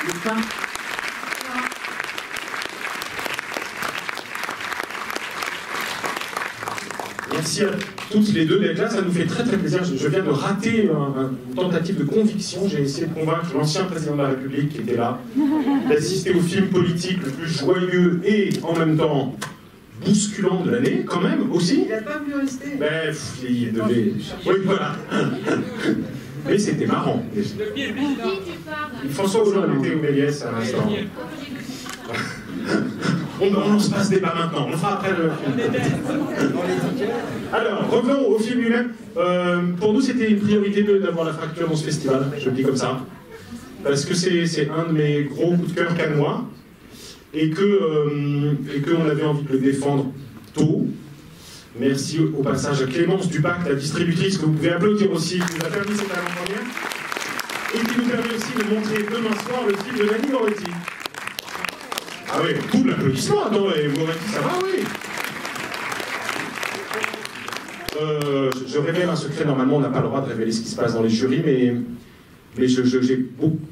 n'est-ce pas? Merci à toutes les deux d'être là, ça nous fait très très plaisir. Je viens de rater une tentative de conviction. J'ai essayé de convaincre l'ancien président de la République qui était là d'assister au film politique le plus joyeux et en même temps bousculant de l'année, quand même, aussi. Il n'a pas voulu rester. Ben, il devait... Oui, voilà. Mais c'était marrant. François Hollande était au Méliès à l'instant. On lance pas ce débat maintenant, on le fera après le film. Alors, revenons au film lui-même. Pour nous, c'était une priorité d'avoir La Fracture dans ce festival, je le dis comme ça. Parce que c'est un de mes gros coups de cœur cannois. Et qu'on avait envie de le défendre tôt. Merci au passage à Clémence Dubac, la distributrice, que vous pouvez applaudir aussi, qui nous a permis cette avant-première. Et qui nous permet aussi de montrer demain soir le film de Nanni Moretti. Ah oui, tout l'applaudissement, attends, et Moretti, ça va, oui. Je révèle un secret, normalement on n'a pas le droit de révéler ce qui se passe dans les jurys, mais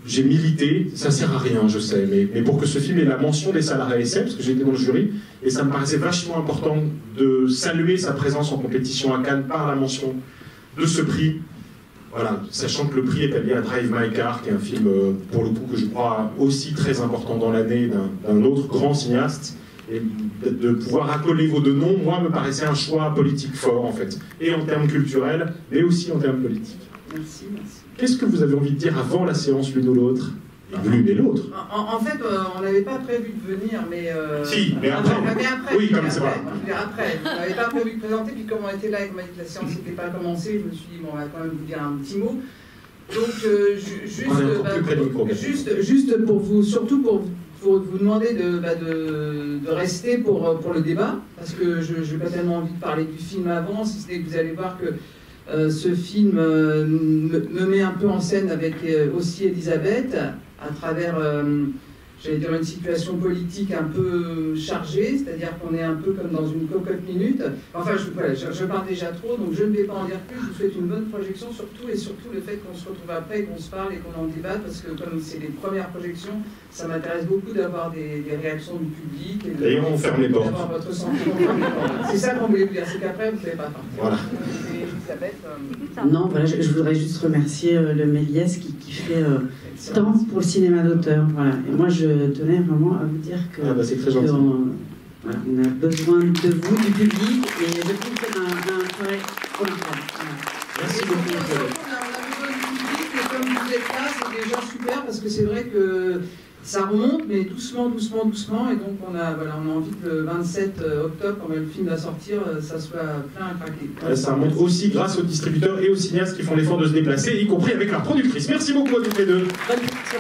j'ai milité, ça sert à rien, je sais, mais pour que ce film ait la mention des salariés ASM, parce que j'ai été dans le jury, et ça me paraissait vachement important de saluer sa présence en compétition à Cannes par la mention de ce prix. Voilà, sachant que le prix est allié à Drive My Car, qui est un film, pour le coup, que je crois aussi très important dans l'année d'un autre grand cinéaste. Et de pouvoir accoler vos deux noms, moi, me paraissait un choix politique fort, en fait. Et en termes culturels, mais aussi en termes politiques. Merci, merci. Qu'est-ce que vous avez envie de dire avant la séance, l'une ou l'autre? L'une et l'autre. En fait, on n'avait pas prévu de venir, mais... Si, mais après. Oui, comme c'est vrai. Après, on n'avait pas prévu de présenter, puis comme on était là et qu'on m'a dit que la séance n'était pas commencée, je me suis dit, bon, on va quand même vous dire un petit mot. Donc, juste pour vous, surtout pour vous demander de rester pour le débat, parce que je n'ai pas tellement envie de parler du film avant, si ce n'est que vous allez voir que ce film me met un peu en scène avec aussi Elisabeth, à travers, j'allais dire, une situation politique un peu chargée, c'est-à-dire qu'on est un peu comme dans une cocotte minute. Enfin, je parle déjà trop, donc je ne vais pas en dire plus. Je vous souhaite une bonne projection, surtout, et surtout le fait qu'on se retrouve après, qu'on se parle et qu'on en débatte, parce que comme c'est les premières projections, ça m'intéresse beaucoup d'avoir des réactions du public. Et on ferme les portes. D'avoir votre sentiment. C'est ça qu'on voulait vous dire, c'est qu'après, vous ne pouvez pas partir. Voilà. Non, voilà, je voudrais juste remercier le Méliès qui fait tant pour le cinéma d'auteur. Voilà. Et moi, je tenais vraiment à vous dire que c'est très gentil. Voilà, on a besoin de vous, du public, et je trouve que c'est un travail remarquable. Merci beaucoup. On a besoin du public, et comme vous êtes là, c'est déjà super, parce que c'est vrai que ça remonte, mais doucement, doucement, doucement, et donc on a envie que le 27 octobre, quand le film va sortir, ça soit plein à craquer. Ça remonte aussi grâce aux distributeurs et aux cinéastes qui font l'effort de se déplacer, y compris avec leur productrice. Merci beaucoup à toutes les deux. Bonne question.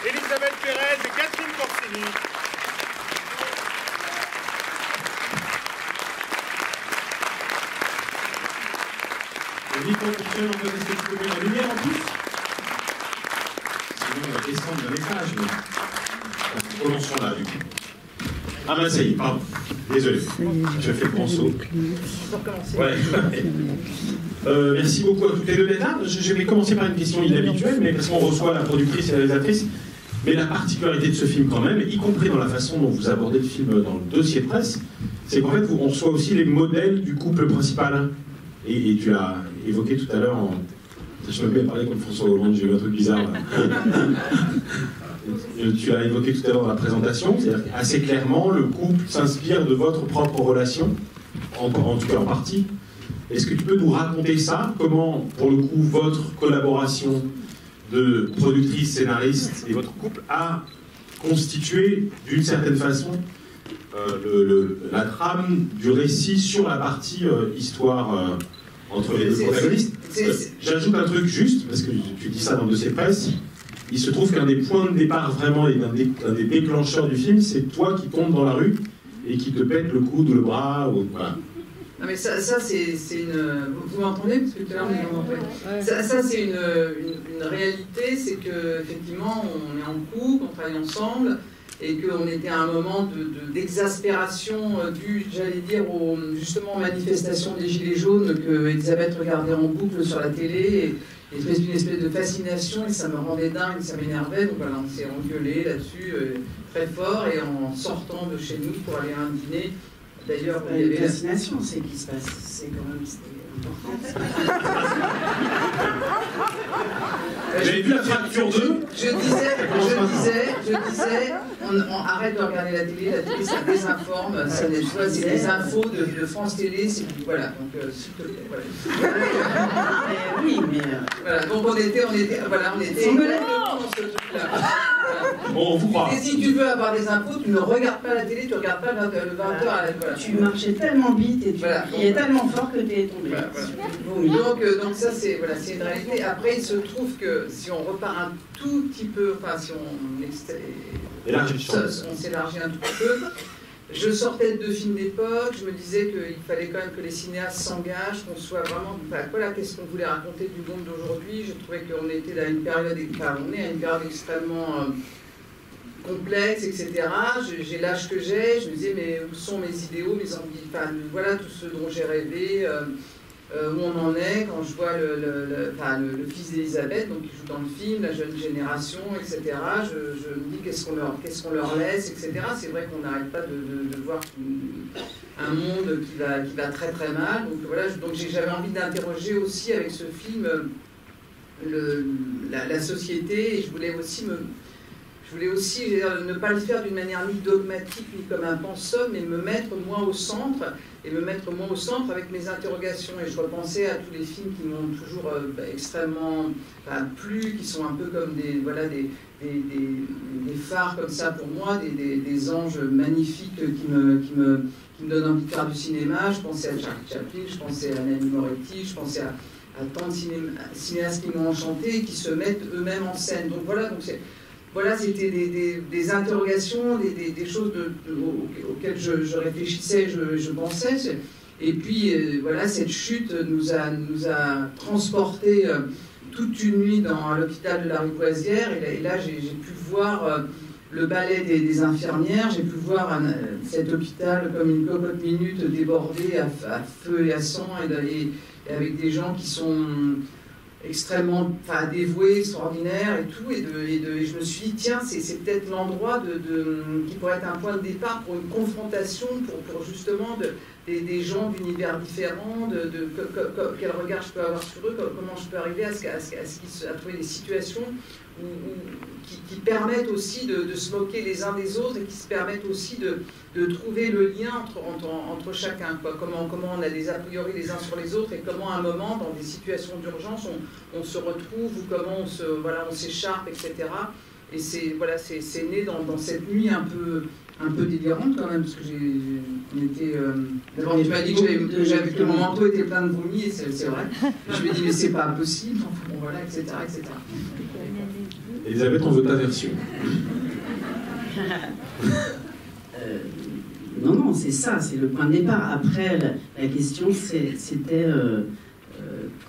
Elisabeth Pérez et Catherine Corsini. Le micro fonctionne, on peut essayer de la lumière en plus. Sinon, on va descendre d'un étage. Mais... Commençons là, du coup. Ah ben ça y est, pardon. Désolé. Je fais le grand saut. Ouais. Merci beaucoup à toutes les deux d'être là. Je vais commencer par une question inhabituelle, mais parce qu'on reçoit la productrice et la réalisatrice. Mais la particularité de ce film quand même, y compris dans la façon dont vous abordez le film dans le dossier de presse, c'est qu'en fait, on reçoit aussi les modèles du couple principal. Et tu as évoqué tout à l'heure, je me mets à parler comme François Hollande, j'ai eu un truc bizarre là. Tu as évoqué tout à l'heure dans la présentation, c'est-à-dire assez clairement, le couple s'inspire de votre propre relation, en tout cas en partie. Est-ce que tu peux nous raconter ça? Comment, pour le coup, votre collaboration de productrice, scénariste et votre couple a constitué, d'une certaine façon, la trame du récit sur la partie histoire entre les deux protagonistes? J'ajoute un truc juste, parce que tu dis ça dans le dossier presse. Il se trouve qu'un des points de départ vraiment et un des déclencheurs du film, c'est toi qui tombes dans la rue et qui te pète le coude ou le bras, ou voilà. Non mais ça c'est une... Vous m'entendez? Parce que tout à l'heure, vous m'entendez. Ça c'est une réalité, c'est qu'effectivement, on est en couple, on travaille ensemble, et qu'on était à un moment d'exaspération due, j'allais dire, justement aux manifestations des Gilets jaunes que Elisabeth regardait en boucle sur la télé, et une espèce de fascination, et ça me rendait dingue, ça m'énervait, donc voilà, on s'est engueulé là-dessus très fort, et en sortant de chez nous pour aller à un dîner, d'ailleurs, il y avait la fascination, c'est qui se passe, c'est quand même important. J'avais vu la fracture 2. Je disais, on arrête de regarder la télé ça désinforme, c'est des infos de France Télé, voilà, donc s'il te plaît, voilà. Oui, mais... Voilà, donc on était exactement dans ce truc-là. Bon, on vous croit. Et si tu veux avoir des infos, tu ne regardes pas la télé, tu ne regardes pas le 20h à la voilà. Tu marchais tellement vite et tu criais tellement fort que tu es tombé. Voilà. Donc ça, c'est une réalité. Après, il se trouve que si on repart un tout petit peu, enfin si on s'élargit un tout petit peu, je sortais de 2 films d'époque, je me disais qu'il fallait quand même que les cinéastes s'engagent, qu'on soit vraiment... Enfin, voilà, qu'est-ce qu'on voulait raconter du monde d'aujourd'hui. Je trouvais qu'on était à une période, on est à une période extrêmement complexe, etc. J'ai l'âge que j'ai, je me disais, mais où sont mes idéaux, mes envies, enfin, voilà tout ce dont j'ai rêvé, où on en est, quand je vois le fils d'Elisabeth, donc qui joue dans le film, la jeune génération, etc. Je me dis qu'est-ce qu'on leur laisse, etc. C'est vrai qu'on n'arrête pas de voir un monde qui va très très mal. Donc voilà, j'avais envie d'interroger aussi avec ce film la société, et je voulais aussi ne pas le faire d'une manière ni dogmatique ni comme un pensum, mais me mettre moi au centre, avec mes interrogations. Et je repensais à tous les films qui m'ont toujours extrêmement plu, qui sont un peu comme des phares comme ça pour moi, des anges magnifiques qui me donnent envie de faire du cinéma. Je pensais à Charlie Chaplin, je pensais à Nanni Moretti, je pensais à tant de cinéastes qui m'ont enchanté et qui se mettent eux-mêmes en scène. Donc voilà, c'était des interrogations, des choses auxquelles je réfléchissais, je pensais. Et puis, voilà, cette chute nous a transportés toute une nuit à l'hôpital de la Lariboisière. Et là, j'ai pu voir le ballet des infirmières, j'ai pu voir cet hôpital comme une cocotte minute débordé à feu et à sang, et avec des gens qui sont extrêmement dévoués, extraordinaires et tout, et je me suis dit, tiens, c'est peut-être l'endroit qui pourrait être un point de départ pour une confrontation, pour justement des gens d'univers différents, quel regard je peux avoir sur eux, comment je peux arriver à trouver des situations qui permettent aussi de se moquer les uns des autres, et qui se permettent aussi de trouver le lien entre chacun, quoi. Comment on a des a priori les uns sur les autres, et comment à un moment, dans des situations d'urgence, on se retrouve, ou comment on s'écharpe, etc. Et c'est né dans cette nuit un peu délirante quand même, parce que d'abord tu m'as dit que mon manteau était plein de vomi, et c'est vrai. Je me dis mais c'est pas possible, enfin, bon, voilà, etc. Elisabeth, on veut ta version. Non, c'est ça, c'est le point de départ. Après, la question, c'était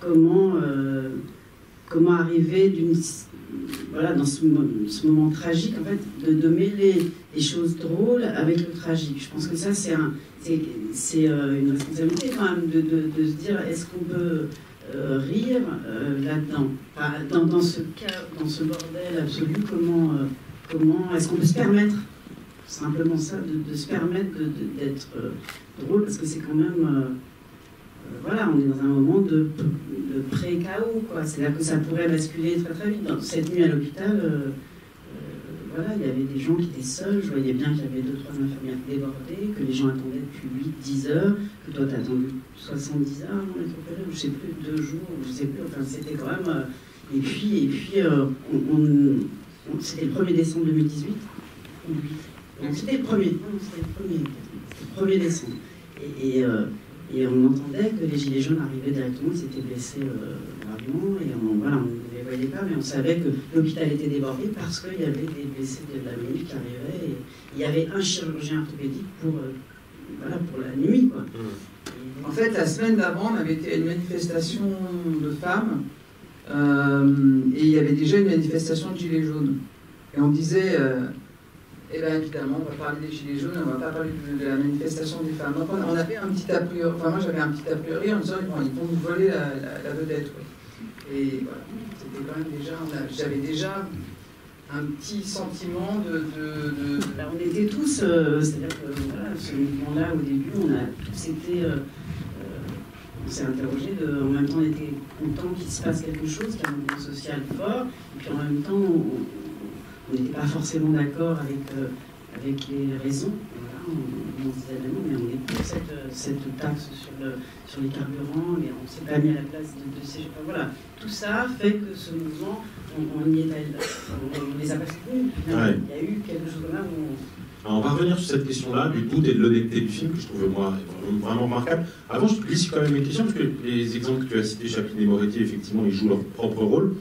comment arriver dans ce moment tragique, en fait, de mêler les choses drôles avec le tragique. Je pense que ça, c'est une responsabilité quand même de se dire, est-ce qu'on peut rire là-dedans, dans ce cas, dans ce bordel absolu, comment est-ce qu'on peut se permettre, simplement ça, de se permettre d'être drôle, parce que c'est quand même voilà, on est dans un moment de pré-chaos, quoi. C'est-à-dire que ça pourrait basculer très très vite. Dans cette nuit à l'hôpital, voilà, il y avait des gens qui étaient seuls, je voyais bien qu'il y avait 2-3 infirmières débordées, que les gens attendaient depuis 8-10 heures, que toi t'as attendu 70 heures avant d'être opéré, je sais plus, 2 jours, je sais plus, enfin c'était quand même... et puis c'était le 1er décembre 2018, donc c'était le 1er décembre. Et on entendait que les gilets jaunes arrivaient directement, ils s'étaient blessés gravement, et on ne les voyait pas, mais on savait que l'hôpital était débordé parce qu'il y avait des blessés de la MINF qui arrivaient, et il y avait un chirurgien orthopédique pour la nuit, quoi. En fait, la semaine d'avant, on avait été à une manifestation de femmes, et il y avait déjà une manifestation de gilets jaunes. Et on disait, eh bien évidemment, on va parler des gilets jaunes, on ne va pas parler de la manifestation des femmes. Donc on avait un petit a priori, enfin moi j'avais un petit a priori en disant, ils vont nous voler la vedette. Ouais. Et voilà, c'était quand même déjà, j'avais déjà un petit sentiment on était tous, c'est-à-dire que ce mouvement-là, au début, on a tous été... on s'est interrogé, en même temps on était content qu'il se passe quelque chose, qu'il y a un mouvement social fort, et puis en même temps on n'était pas forcément d'accord avec les raisons. Voilà, on se disait non, mais on est pour cette taxe sur les carburants, mais on ne s'est pas mis à la place de ces... Enfin, voilà, tout ça fait que ce mouvement, on y est allé, on les a pas soutenus. Il y a eu quelque chose comme là où Alors, on va revenir sur cette question-là, du doute et de l'honnêteté du film, que je trouve moi vraiment remarquable. Avant, je te glisse quand même une question, parce que les exemples que tu as cités, Chaplin et Moretti, effectivement, ils jouent leur propre rôle.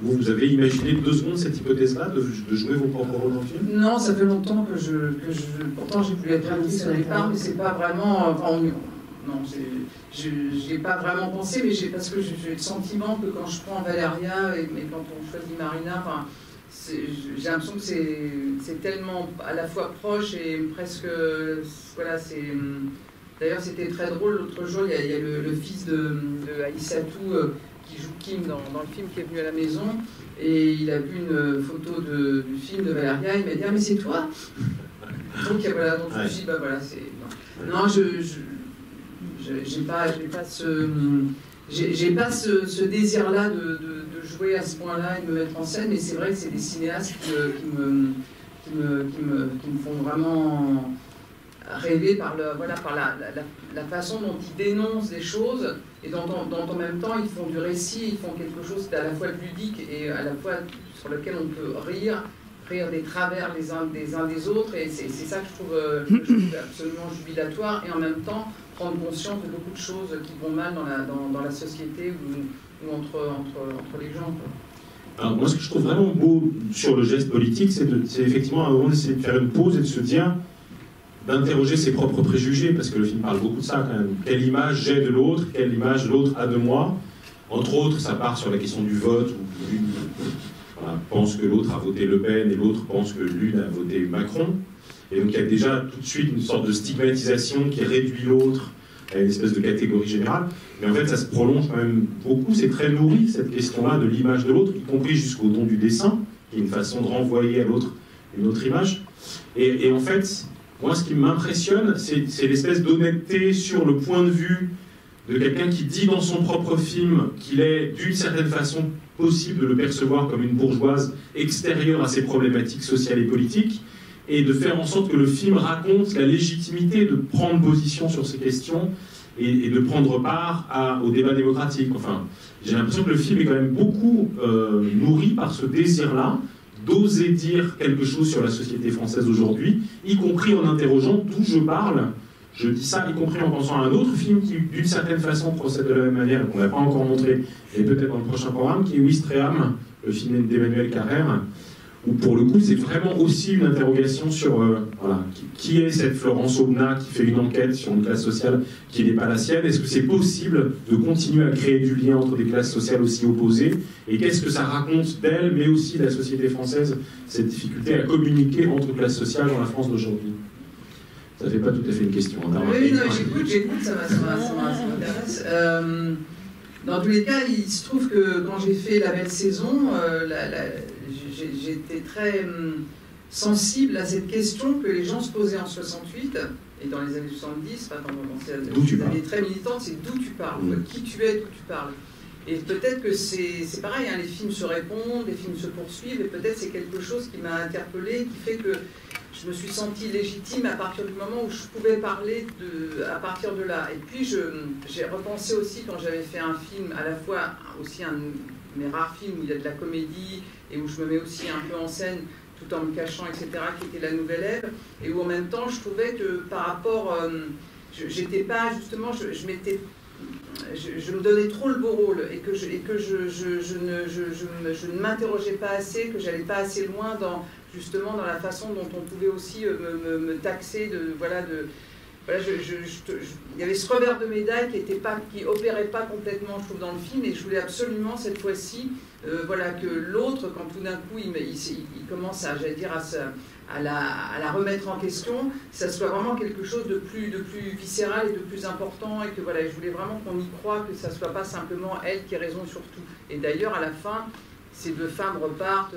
Vous avez imaginé 2 secondes cette hypothèse-là, de jouer vos propres rôles dans le film? Non, ça fait longtemps que je pourtant j'ai voulu être actrice au départ, mais c'est pas vraiment... non, j'y ai pas vraiment pensé, mais parce que j'ai le sentiment que quand je prends Valeria, et quand on choisit Marina, j'ai l'impression que c'est tellement à la fois proche et presque... Voilà, c'est... D'ailleurs, c'était très drôle, l'autre jour, il y a le fils de Aïssatou qui joue Kim dans le film, qui est venu à la maison, et il a vu une photo du film de Valeria, il m'a dit « Ah, mais c'est toi ?» Donc voilà, donc je me suis dit « Bah voilà, c'est... » Non, j'ai pas ce désir-là de jouer à ce point-là et de me mettre en scène, mais c'est vrai que c'est des cinéastes qui me font vraiment rêver par la façon dont ils dénoncent des choses et dont en même temps ils font du récit, ils font quelque chose d'à la fois ludique et à la fois sur lequel on peut rire des travers les uns des autres, et c'est ça que je trouve absolument jubilatoire, et en même temps prendre conscience de beaucoup de choses qui vont mal dans la société ou entre les gens, quoi. Alors moi, ce que je trouve vraiment beau sur le geste politique, c'est effectivement à un moment d'essayer de faire une pause et de se dire, d'interroger ses propres préjugés, parce que le film parle beaucoup de ça quand même. Quelle image j'ai de l'autre, quelle image l'autre a de moi. Entre autres, ça part sur la question du vote, où l'une pense que l'autre a voté Le Pen et l'autre pense que l'une a voté Macron. Et donc il y a déjà tout de suite une sorte de stigmatisation qui réduit l'autre à une espèce de catégorie générale. Mais en fait, ça se prolonge quand même beaucoup. C'est très nourri, cette question-là de l'image de l'autre, y compris jusqu'au don du dessin, qui est une façon de renvoyer à l'autre une autre image. Et en fait, moi, ce qui m'impressionne, c'est l'espèce d'honnêteté sur le point de vue de quelqu'un qui dit dans son propre film qu'il est, d'une certaine façon, possible de le percevoir comme une bourgeoise extérieure à ses problématiques sociales et politiques, et de faire en sorte que le film raconte la légitimité de prendre position sur ces questions et de prendre part au débat démocratique. Enfin, j'ai l'impression que le film est quand même beaucoup nourri par ce désir-là d'oser dire quelque chose sur la société française aujourd'hui, y compris en interrogeant d'où je parle. Je dis ça y compris en pensant à un autre film qui, d'une certaine façon, procède de la même manière, qu'on n'a pas encore montré, et peut-être dans le prochain programme, qui est Ouistreham, le film d'Emmanuel Carrère, où pour le coup, c'est vraiment aussi une interrogation sur qui est cette Florence Aubenas qui fait une enquête sur une classe sociale qui n'est pas la sienne. Est-ce que c'est possible de continuer à créer du lien entre des classes sociales aussi opposées? Et qu'est-ce que ça raconte d'elle, mais aussi de la société française, cette difficulté à communiquer entre classes sociales dans la France d'aujourd'hui? Ça ne fait pas tout à fait une question. Oui, non, j'écoute, ça m'intéresse. Dans tous les cas, il se trouve que quand j'ai fait La Belle Saison, j'étais très sensible à cette question que les gens se posaient en 68 et dans les années 70, dans les années très militantes, c'est d'où tu parles, qui tu es, d'où tu parles. Et peut-être que c'est pareil, hein, les films se répondent, les films se poursuivent, et peut-être c'est quelque chose qui m'a interpellée, qui fait que je me suis sentie légitime à partir du moment où je pouvais parler à partir de là. Et puis j'ai repensé aussi quand j'avais fait un film, à la fois aussi un de mes rares films où il y a de la comédie et où je me mets aussi un peu en scène tout en me cachant, etc., qui était La Nouvelle Ève, et où en même temps je trouvais que par rapport... j'étais pas, justement, je me donnais trop le beau rôle et que je ne m'interrogeais pas assez, que j'allais pas assez loin justement dans la façon dont on pouvait aussi me taxer il y avait ce revers de médaille qui opérait pas complètement, je trouve, dans le film, et je voulais absolument cette fois-ci, que l'autre, quand tout d'un coup il commence à la remettre en question, ça soit vraiment quelque chose de plus viscéral et de plus important, et que je voulais vraiment qu'on y croie, que ça soit pas simplement elle qui ait raison sur tout. Et d'ailleurs, à la fin, ces deux femmes repartent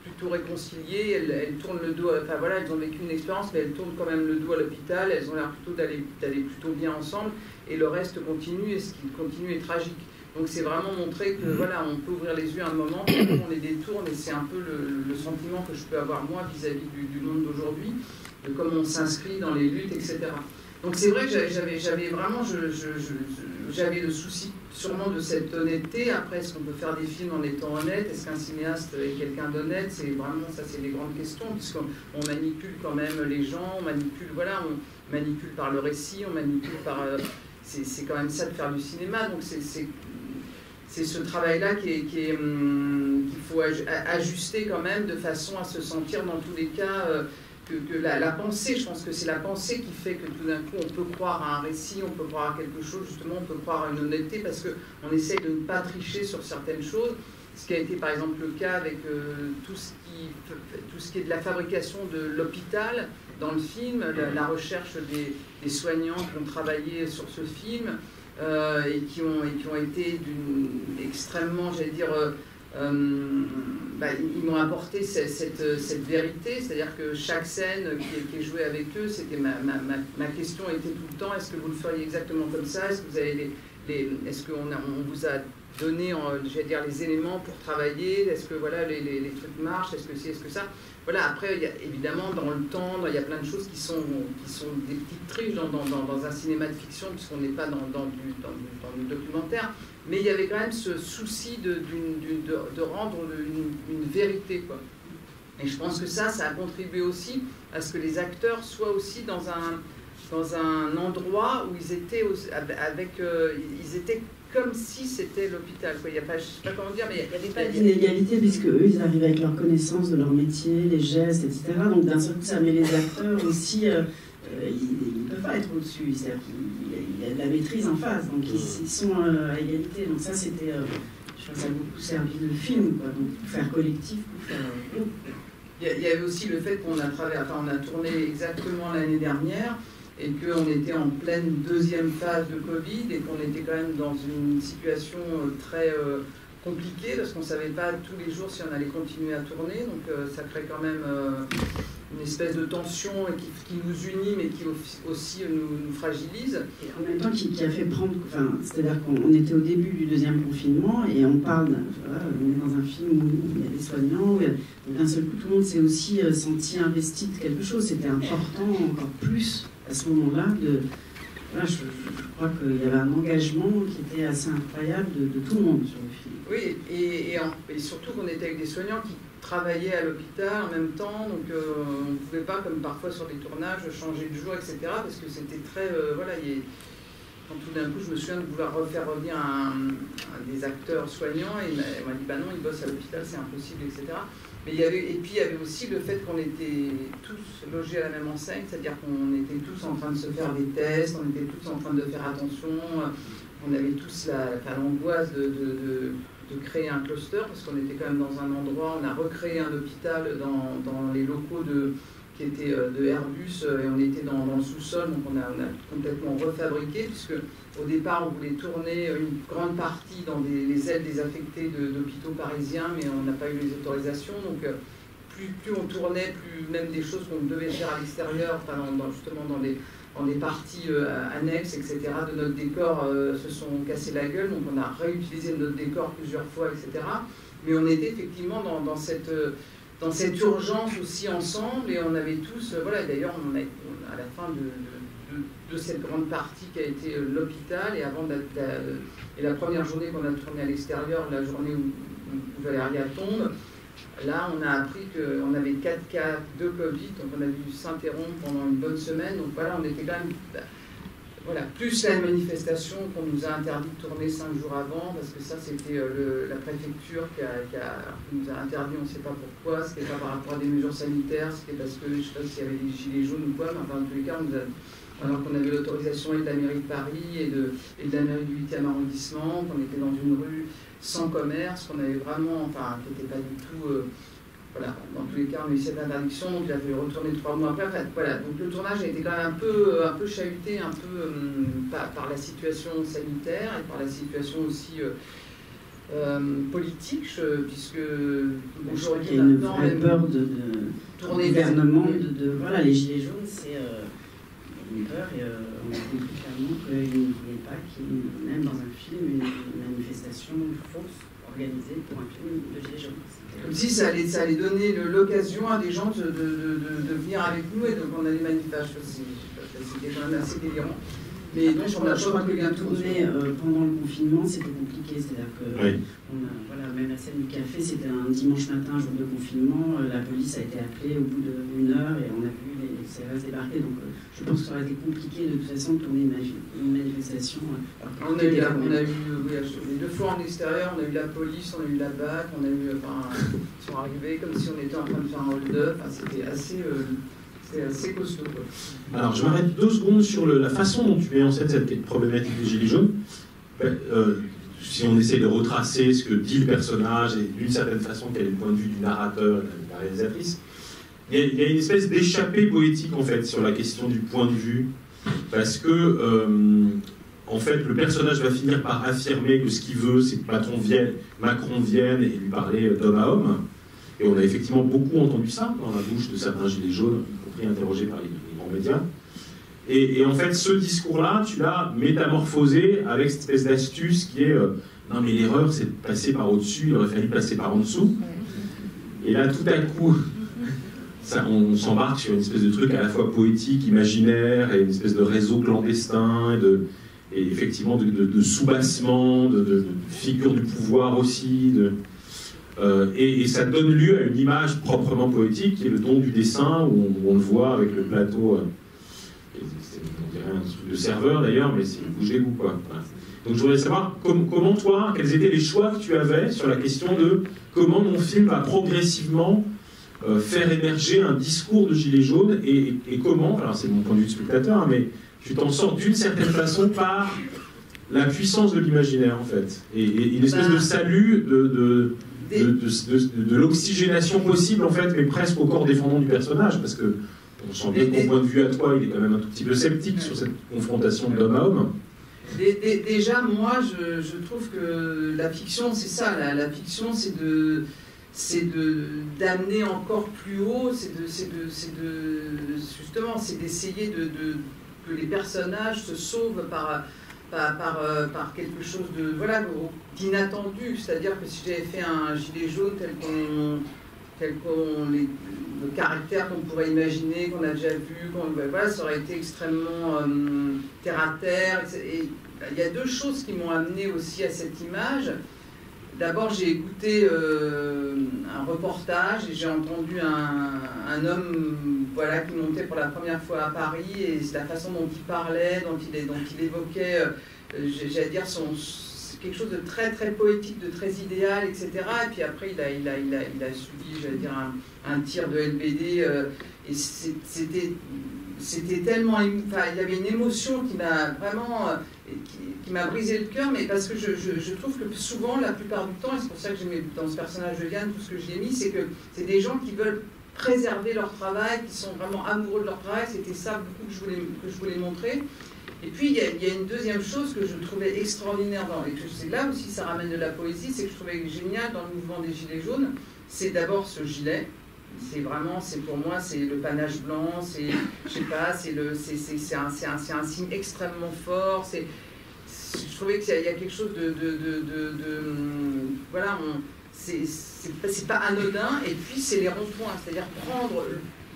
plutôt réconciliées, elles tournent le dos, elles ont vécu une expérience, mais elles tournent quand même le dos à l'hôpital, elles ont l'air plutôt d'aller plutôt bien ensemble, et le reste continue, et ce qui continue est tragique. Donc c'est vraiment montrer que on peut ouvrir les yeux à un moment, on les détourne, et c'est un peu le sentiment que je peux avoir moi vis-à-vis du monde d'aujourd'hui, de comment on s'inscrit dans les luttes, etc. Donc c'est vrai que j'avais le souci sûrement de cette honnêteté. Après, est-ce qu'on peut faire des films en étant honnête? Est-ce qu'un cinéaste est quelqu'un d'honnête? C'est vraiment ça, c'est les grandes questions, puisqu'on manipule quand même les gens, on manipule par le récit, on manipule par... c'est quand même ça de faire du cinéma, donc c'est ce travail-là qu'il faut ajuster quand même, de façon à se sentir dans tous les cas... que la pensée, je pense que c'est la pensée qui fait que tout d'un coup on peut croire à un récit, on peut croire à quelque chose, justement on peut croire à une honnêteté, parce qu'on essaye de ne pas tricher sur certaines choses, ce qui a été par exemple le cas avec tout ce qui est de la fabrication de l'hôpital dans le film, la recherche des soignants qui ont travaillé sur ce film, et qui ont été extrêmement, j'allais dire... ils m'ont apporté cette vérité, c'est-à-dire que chaque scène qui est jouée avec eux, c'était ma question était tout le temps: est-ce que vous le feriez exactement comme ça? Est-ce que vous avez est-ce qu'on vous a donné, j'allais dire, les éléments pour travailler? Est-ce que les trucs marchent? Est-ce que c'est, est-ce que ça? Après, il y a, évidemment, dans le temps, il y a plein de choses qui sont des petites triches dans un cinéma de fiction, puisqu'on n'est pas dans du documentaire. Mais il y avait quand même ce souci de rendre une vérité, quoi. Et je pense que ça a contribué aussi à ce que les acteurs soient aussi dans un endroit où ils étaient ils étaient comme si c'était l'hôpital, quoi. Il y a pas, je sais pas comment dire, mais il y avait pas d'inégalité, puisque eux, ils arrivent avec leur connaissance de leur métier, les gestes, etc. Donc d'un seul coup, ça met les acteurs aussi... ils ne peuvent pas être au-dessus, c'est-à-dire qu'il y a de la maîtrise en face, donc ils sont à égalité. Donc ça, c'était, je crois que ça a beaucoup servi de film, quoi. Donc pour faire collectif, pour faire groupe. Il y avait aussi le fait qu'on a tourné exactement l'année dernière, et qu'on était en pleine deuxième phase de Covid, et qu'on était quand même dans une situation très compliquée, parce qu'on ne savait pas tous les jours si on allait continuer à tourner, donc ça crée quand même une espèce de tension qui nous unit, mais qui aussi nous fragilise. Et en même temps, qui a fait prendre... c'est-à-dire qu'on était au début du deuxième confinement, et on parle... on est dans un film où il y a des soignants, d'un seul coup, tout le monde s'est aussi senti investi de quelque chose. C'était important, encore plus, à ce moment-là, je crois qu'il y avait un engagement qui était assez incroyable de tout le monde sur le film. Oui, et surtout qu'on était avec des soignants qui travaillaient à l'hôpital en même temps, donc on ne pouvait pas, comme parfois sur des tournages, changer de jour, etc., parce que c'était très... quand tout d'un coup, je me souviens de vouloir refaire revenir des acteurs soignants, et il m'a dit, bah non, ils bossent à l'hôpital, c'est impossible, etc. Mais il y avait aussi le fait qu'on était tous logés à la même enseigne, c'est-à-dire qu'on était tous en train de se faire des tests, on était tous en train de faire attention, on avait tous l'angoisse de créer un cluster, parce qu'on était quand même dans un endroit, on a recréé un hôpital dans les locaux qui étaient de Airbus, et on était dans le sous-sol, donc on a complètement refabriqué, puisque au départ on voulait tourner une grande partie dans les ailes désaffectées d'hôpitaux parisiens, mais on n'a pas eu les autorisations, donc plus on tournait, plus même des choses qu'on devait faire à l'extérieur, justement dans des parties annexes, etc., de notre décor se sont cassés la gueule, donc on a réutilisé notre décor plusieurs fois, etc. Mais on était effectivement dans cette urgence aussi ensemble, et on avait tous, d'ailleurs à la fin de cette grande partie qui a été l'hôpital, et la première journée qu'on a tourné à l'extérieur, la journée où Valéria tombe, là on a appris qu'on avait 4 cas de Covid, donc on a dû s'interrompre pendant une bonne semaine, donc on était quand même... Voilà, plus la manifestation qu'on nous a interdit de tourner 5 jours avant, parce que ça c'était la préfecture qui nous a interdit, on ne sait pas pourquoi, c'était pas par rapport à des mesures sanitaires, c'était parce que, je ne sais pas s'il y avait des gilets jaunes ou quoi, mais enfin, dans tous les cas, alors qu'on avait l'autorisation de la mairie de Paris et de la mairie du 8e arrondissement, qu'on était dans une rue sans commerce, qu'on avait vraiment, enfin, qui n'était pas du tout... voilà, dans tous les cas, on a eu cette interdiction, donc il a fallu retourner 3 mois après. Enfin, voilà, donc le tournage a été quand même un peu chahuté, un peu par la situation sanitaire et par la situation aussi politique, puisque aujourd'hui, il y a une vraie peur de tourner gouvernement, voilà, les gilets jaunes, c'est une peur, et on a compris clairement qu'il ne voulait pas qu'il y ait, même dans un film, une manifestation fausse organisée pour un film de gilets jaunes. Comme si ça allait donner l'occasion à des gens de venir avec nous, et donc on a des manifestations. C'était quand même assez délirant. Mais donc on a pas que bien tourné pendant le confinement, c'était compliqué. C'est-à-dire que voilà, même la scène du café, c'était un dimanche matin, jour de confinement. La police a été appelée au bout d'1 heure et on a vu les CRS débarquer. Donc je pense que ça aurait été compliqué de toute façon de tourner une manifestation. On a eu les 2 fois en extérieur, on a eu la police, on a eu la BAC, on a eu, enfin, ils sont arrivés comme si on était en train de faire un hold-up. Enfin, c'était assez costaud, quoi. Alors, je m'arrête 2 secondes sur la façon dont tu mets en scène cette problématique des gilets jaunes. Si on essaie de retracer ce que dit le personnage et d'une certaine façon quel est le point de vue du narrateur et de la réalisatrice, il y a une espèce d'échappée poétique en fait sur la question du point de vue, parce que en fait le personnage va finir par affirmer que ce qu'il veut c'est que Macron vienne et lui parler d'homme à homme. Et on a effectivement beaucoup entendu ça dans la bouche de certains gilets jaunes, y compris interrogés par les grands médias. Et en fait, ce discours-là, tu l'as métamorphosé avec cette espèce d'astuce qui est non mais l'erreur, c'est de passer par au-dessus, il aurait fallu passer par en dessous. Et là, tout à coup, on s'embarque sur une espèce de truc à la fois poétique, imaginaire, et une espèce de réseau clandestin, et effectivement de soubassement, de figure du pouvoir aussi, et ça donne lieu à une image proprement poétique qui est le don du dessin, où on le voit avec le plateau, on dirait un truc de serveur d'ailleurs, mais c'est une bouche d'égout, quoi. Voilà. Donc je voudrais savoir comment toi, quels étaient les choix que tu avais sur la question de comment mon film va progressivement faire émerger un discours de gilet jaune, et comment, alors c'est mon point de vue de spectateur, hein, mais tu t'en sors d'une certaine façon par la puissance de l'imaginaire en fait, et une espèce de salut de l'oxygénation possible en fait, mais presque au corps défendant du personnage, parce que on sent bien que ton point de vue à toi, il est quand même un tout petit peu sceptique sur cette confrontation d'homme à homme. Déjà, moi, je trouve que la fiction, c'est ça. La fiction, c'est d'amener encore plus haut, justement, c'est d'essayer que les personnages se sauvent par quelque chose d'inattendu. C'est-à-dire que si j'avais fait un gilet jaune le caractère qu'on pourrait imaginer, qu'on a déjà vu, voilà, ça aurait été extrêmement terre à terre. Et il y a 2 choses qui m'ont amené aussi à cette image. D'abord, j'ai écouté un reportage et j'ai entendu un homme qui montait pour la première fois à Paris, et c'est la façon dont il parlait, dont il évoquait, j'allais dire, quelque chose de très très poétique, de très idéal, etc. Et puis après, il a subi, j'allais dire, un tir de LBD, et c'était tellement... Enfin, il y avait une émotion qui m'a vraiment... qui m'a brisé le cœur, mais parce que je trouve que souvent, la plupart du temps, et c'est pour ça que j'ai mis dans ce personnage de Yann, tout ce que j'y ai mis, c'est que c'est des gens qui veulent préserver leur travail, qui sont vraiment amoureux de leur travail. C'était ça beaucoup que je voulais montrer. Et puis, il y a une deuxième chose que je trouvais extraordinaire, et que c'est là aussi ça ramène de la poésie, c'est que je trouvais génial dans le mouvement des Gilets jaunes, c'est d'abord ce gilet. Pour moi, c'est le panache blanc, c'est un signe extrêmement fort. Je trouvais qu'il y a quelque chose voilà, c'est pas anodin. Et puis, c'est les ronds-points, c'est-à-dire prendre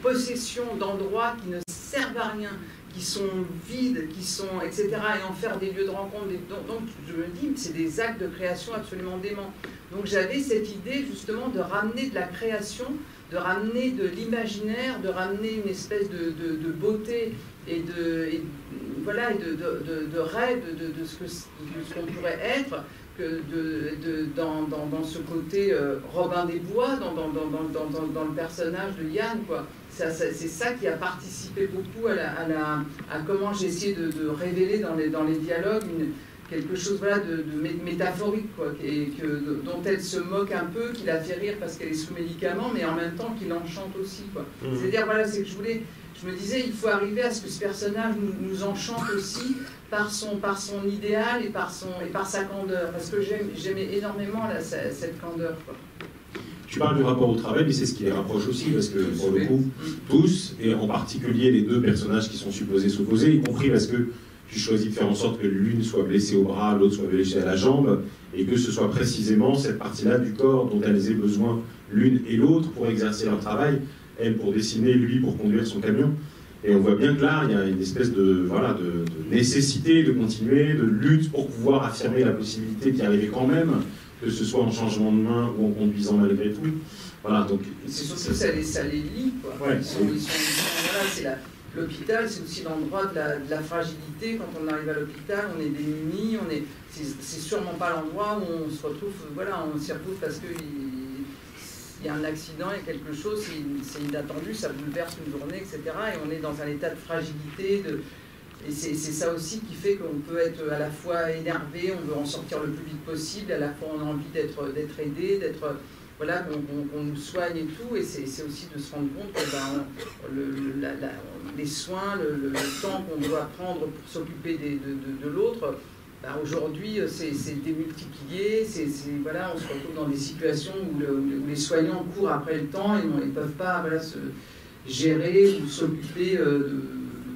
possession d'endroits qui ne servent à rien, qui sont vides, etc., et en faire des lieux de rencontre. Donc, je me dis, c'est des actes de création absolument déments. Donc, j'avais cette idée, justement, de ramener de la création, de ramener de l'imaginaire, de ramener une espèce de beauté et voilà, et de rêve de ce qu'on pourrait être, que dans ce côté Robin des Bois, dans le personnage de Yann, quoi. C'est ça qui a participé beaucoup à comment j'ai essayé de révéler dans les dialogues quelque chose, voilà, de métaphorique, quoi, dont elle se moque un peu, qui la fait rire parce qu'elle est sous médicaments, mais en même temps qui l'enchante aussi, quoi. C'est-à-dire, voilà, c'est que je me disais, il faut arriver à ce que ce personnage nous enchante aussi par son idéal et par sa candeur, parce que j'aimais énormément cette candeur, quoi. Tu parles du rapport au travail, mais c'est ce qui les rapproche aussi, parce que pour le coup, tous, et en particulier les deux personnages qui sont supposés s'opposer, y compris parce que tu choisis de faire en sorte que l'une soit blessée au bras, l'autre soit blessée à la jambe, et que ce soit précisément cette partie-là du corps dont elles aient besoin l'une et l'autre pour exercer leur travail, elle pour dessiner, lui pour conduire son camion. Et on voit bien que là, il y a une espèce de nécessité de continuer, de lutte pour pouvoir affirmer la possibilité d'y arriver quand même, que ce soit en changement de main ou en conduisant malgré tout. Voilà, donc... C'est surtout ça les lie, quoi. Ouais, voilà, l'hôpital, c'est aussi l'endroit de la fragilité. Quand on arrive à l'hôpital, on est démunis, c'est sûrement pas l'endroit où on se retrouve, voilà, on s'y retrouve parce qu'il y a un accident, il y a quelque chose, c'est inattendu, ça bouleverse une journée, etc. Et on est dans un état de fragilité, et c'est ça aussi qui fait qu'on peut être à la fois énervé, on veut en sortir le plus vite possible, à la fois on a envie d'être aidé, voilà, qu'on nous soigne et tout, et c'est aussi de se rendre compte que les soins, le temps qu'on doit prendre pour s'occuper de l'autre, aujourd'hui c'est démultiplié, voilà, on se retrouve dans des situations où les soignants courent après le temps et ils ne peuvent pas, voilà, se gérer ou s'occuper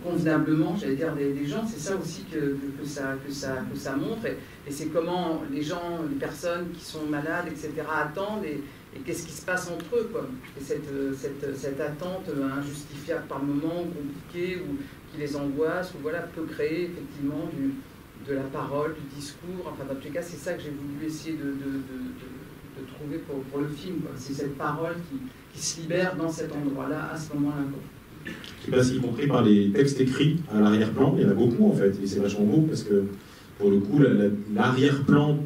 convenablement, j'allais dire, des gens. C'est ça aussi que ça montre, et c'est comment les gens, les personnes qui sont malades, etc., attendent, et qu'est-ce qui se passe entre eux, quoi. Et cette attente injustifiable par moments, compliquée, ou qui les angoisse, ou voilà, peut créer effectivement de la parole, du discours. Enfin, dans tous les cas, c'est ça que j'ai voulu essayer de trouver pour le film, quoi. C'est cette parole qui se libère dans cet endroit-là, à ce moment-là, quoi. Qui passe y compris par les textes écrits à l'arrière-plan. Il y en a beaucoup en fait, et c'est vachement beau parce que pour le coup, l'arrière-plan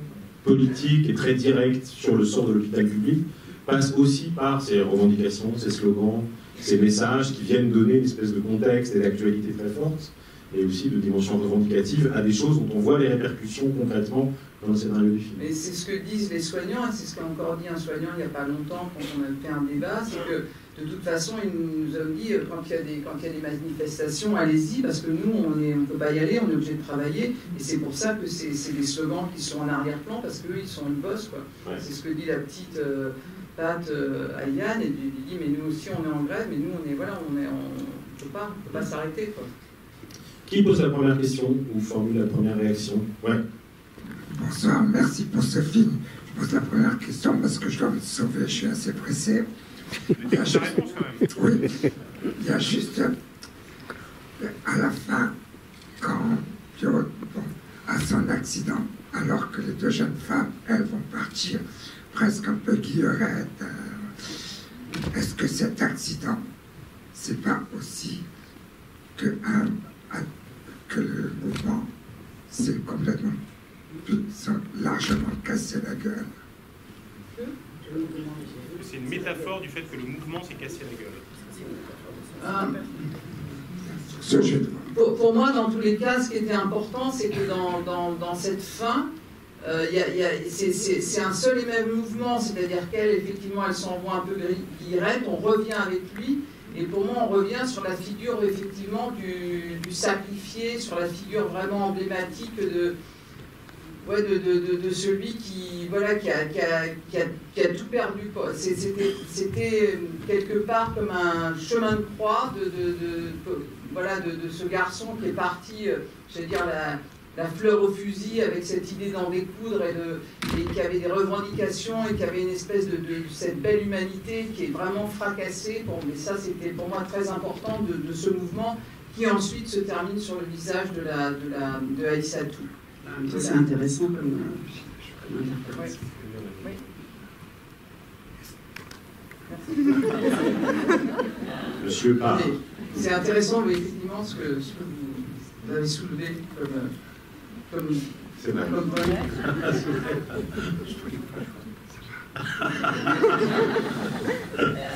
politique est très direct sur le sort de l'hôpital public, passe aussi par ses revendications, ses slogans, ces messages qui viennent donner une espèce de contexte et d'actualité très forte, et aussi de dimension revendicative à des choses dont on voit les répercussions concrètement dans le scénario du film. Et c'est ce que disent les soignants, et c'est ce qu'a encore dit un soignant il n'y a pas longtemps quand on a fait un débat, c'est que de toute façon, ils nous ont dit, quand il y a des manifestations, allez-y, parce que nous, on ne peut pas y aller, on est obligé de travailler, et c'est pour ça que c'est des slogans qui sont en arrière-plan, parce qu'eux, ils sont une bosse, quoi. Ouais. C'est ce que dit la petite Pat à Yann, et il dit, mais nous aussi, on est en grève, mais nous, on peut pas s'arrêter, quoi. Qui pose la première question, ou formule la première réaction? Ouais. Bonsoir, merci pour ce film. Je pose la première question parce que je dois me sauver, je suis assez pressé. Il y a juste, oui, il y a juste à la fin, quand Pierrot a son accident, alors que les deux jeunes femmes, elles vont partir presque un peu guillerettes, est-ce que cet accident, c'est pas aussi que le mouvement s'est complètement, largement cassé la gueule? C'est une métaphore du fait que le mouvement s'est cassé la gueule. Pour moi, dans tous les cas, ce qui était important, c'est que dans cette fin, c'est un seul et même mouvement, c'est-à-dire qu'elles, effectivement, elles s'envoient un peu guillerettes, on revient avec lui, et pour moi, on revient sur la figure, effectivement, du sacrifié, sur la figure vraiment emblématique de celui qui a tout perdu. C'était quelque part comme un chemin de croix de ce garçon qui est parti, j'allais dire, la fleur au fusil, avec cette idée d'en découdre et qui avait des revendications et qui avait une espèce de cette belle humanité qui est vraiment fracassée. Bon, mais ça, c'était pour moi très important de ce mouvement qui ensuite se termine sur le visage de Aïssatou. C'est intéressant comme interprétation. Oui. Monsieur Parr. C'est intéressant, oui, effectivement, ce que vous vous avez soulevé comme c'est vrai. Comme bonnet.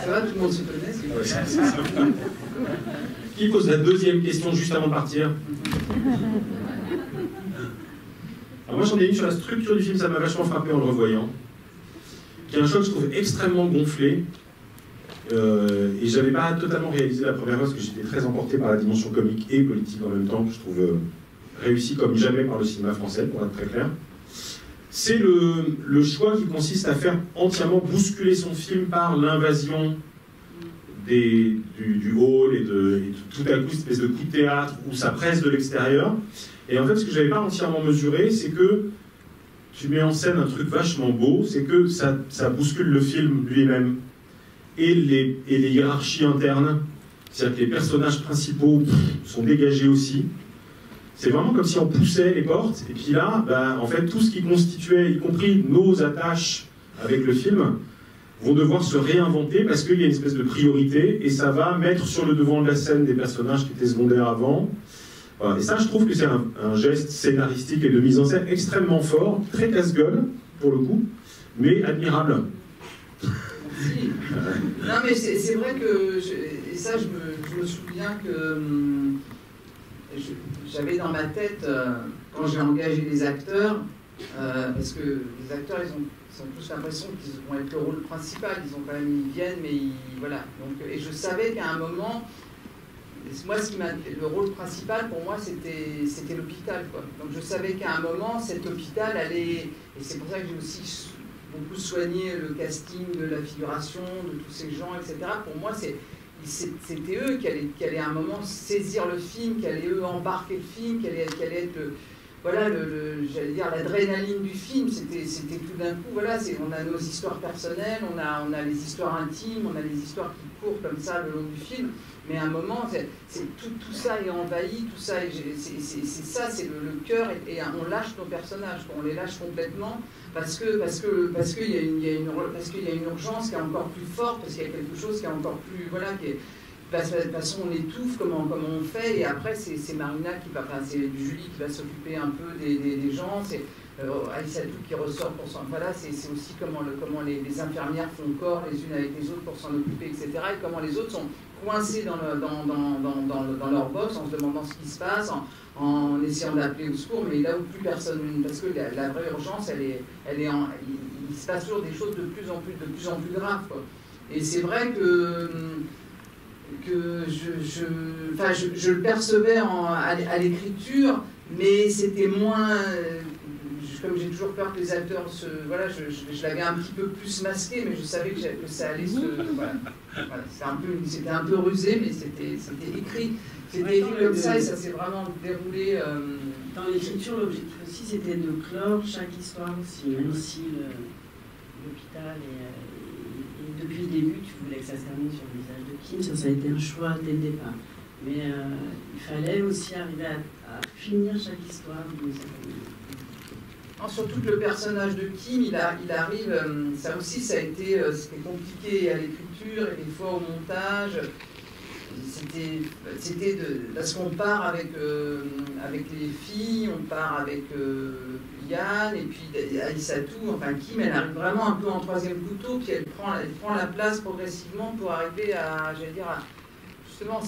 Ça va, tout le monde se connaît. Qui pose la deuxième question juste avant de partir? Alors moi j'en ai une sur la structure du film, ça m'a vachement frappé en le revoyant. Qui est un choc que je trouve extrêmement gonflé. Et j'avais pas totalement réalisé la première fois parce que j'étais très emporté par la dimension comique et politique en même temps, que je trouve réussi comme jamais par le cinéma français, pour être très clair. C'est le choix qui consiste à faire entièrement bousculer son film par l'invasion du hall et tout à coup, cette espèce de coup de théâtre où ça presse de l'extérieur. Et en fait, ce que je n'avais pas entièrement mesuré, c'est que tu mets en scène un truc vachement beau, c'est que ça bouscule le film lui-même et les hiérarchies internes. C'est-à-dire que les personnages principaux sont dégagés aussi. C'est vraiment comme si on poussait les portes, et puis là, en fait, tout ce qui constituait, y compris nos attaches avec le film, vont devoir se réinventer parce qu'il y a une espèce de priorité, et ça va mettre sur le devant de la scène des personnages qui étaient secondaires avant. Voilà. Et ça, je trouve que c'est un geste scénaristique et de mise en scène extrêmement fort, très casse-gueule, pour le coup, mais admirable. Merci. Non, mais c'est vrai que, et ça, je me souviens que j'avais dans ma tête, quand j'ai engagé les acteurs, parce que les acteurs, ils ont tous l'impression qu'ils vont être le rôle principal, ils viennent, mais voilà. Donc, et je savais qu'à un moment, moi, le rôle principal pour moi, c'était l'hôpital, quoi. Donc je savais qu'à un moment, cet hôpital allait, et c'est pour ça que j'ai aussi beaucoup soigné le casting de la figuration, de tous ces gens, etc. Pour moi, c'était eux qui allaient à un moment saisir le film, qui allaient eux embarquer le film, qui allaient être voilà, j'allais dire l'adrénaline du film. C'était tout d'un coup, voilà, on a nos histoires personnelles, on a les histoires intimes, on a les histoires qui courent comme ça le long du film, mais à un moment, tout ça est envahi, tout ça, c'est le cœur, et on lâche nos personnages, on les lâche complètement, parce qu'il y a une urgence qui est encore plus forte, parce qu'il y a quelque chose qui est encore plus, voilà, de toute façon on étouffe, comment on fait, et après c'est Marina c'est Julie qui va s'occuper un peu des gens, c'est Aïssatou qui ressort pour s'en... Voilà, c'est aussi comment les infirmières font corps les unes avec les autres pour s'en occuper, etc. Et comment les autres sont coincés dans leur box en se demandant ce qui se passe, en essayant d'appeler au secours, mais là où plus personne... Parce que la vraie urgence, il se passe toujours des choses de plus en plus graves, quoi. Et c'est vrai que je le percevais à l'écriture, mais c'était moins... comme j'ai toujours peur que les acteurs voilà, je l'avais un petit peu plus masqué, mais je savais que ça allait se... Voilà. C'était un peu rusé, mais c'était écrit. C'était écrit comme ça, et ça s'est vraiment déroulé... Dans l'écriture, l'objectif aussi, c'était de clore chaque histoire aussi, même si l'hôpital et depuis le début, tu voulais que ça se termine sur le visage de Kim, ça a été un choix dès le départ. Mais il fallait aussi arriver à finir chaque histoire d'une certaine manière. Surtout que le personnage de Kim, il arrive, ça aussi, c'était compliqué à l'écriture et des fois au montage. C'était parce qu'on part avec les filles, on part avec Yann, et puis Aïssatou, enfin Kim, elle arrive vraiment un peu en troisième couteau, puis elle prend la place progressivement pour arriver à, j'allais dire, justement,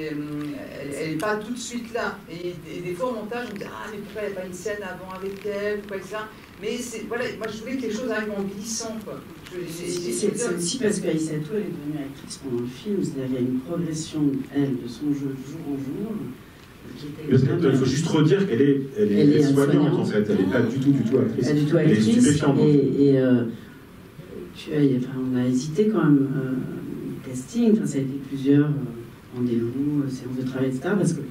elle n'est pas tout de suite là. Et des fois au montage, on me dit « Ah, mais pourquoi il n'y a pas une scène avant avec elle ?» Pourquoi ça. Mais voilà, moi je voulais que les choses arrivent en glissant, quoi. C'est aussi parce qu'Aïssatou, elle est devenue actrice pendant le film, c'est-à-dire qu'il y a une progression, elle, de son jeu de jour en jour. Il faut juste redire qu'elle est soignante, en fait, elle n'est pas du tout actrice. Elle est du tout actrice, elle est stupéfiante. On a hésité quand même, casting, ça a été plusieurs rendez-vous, séances de travail, etc. Parce que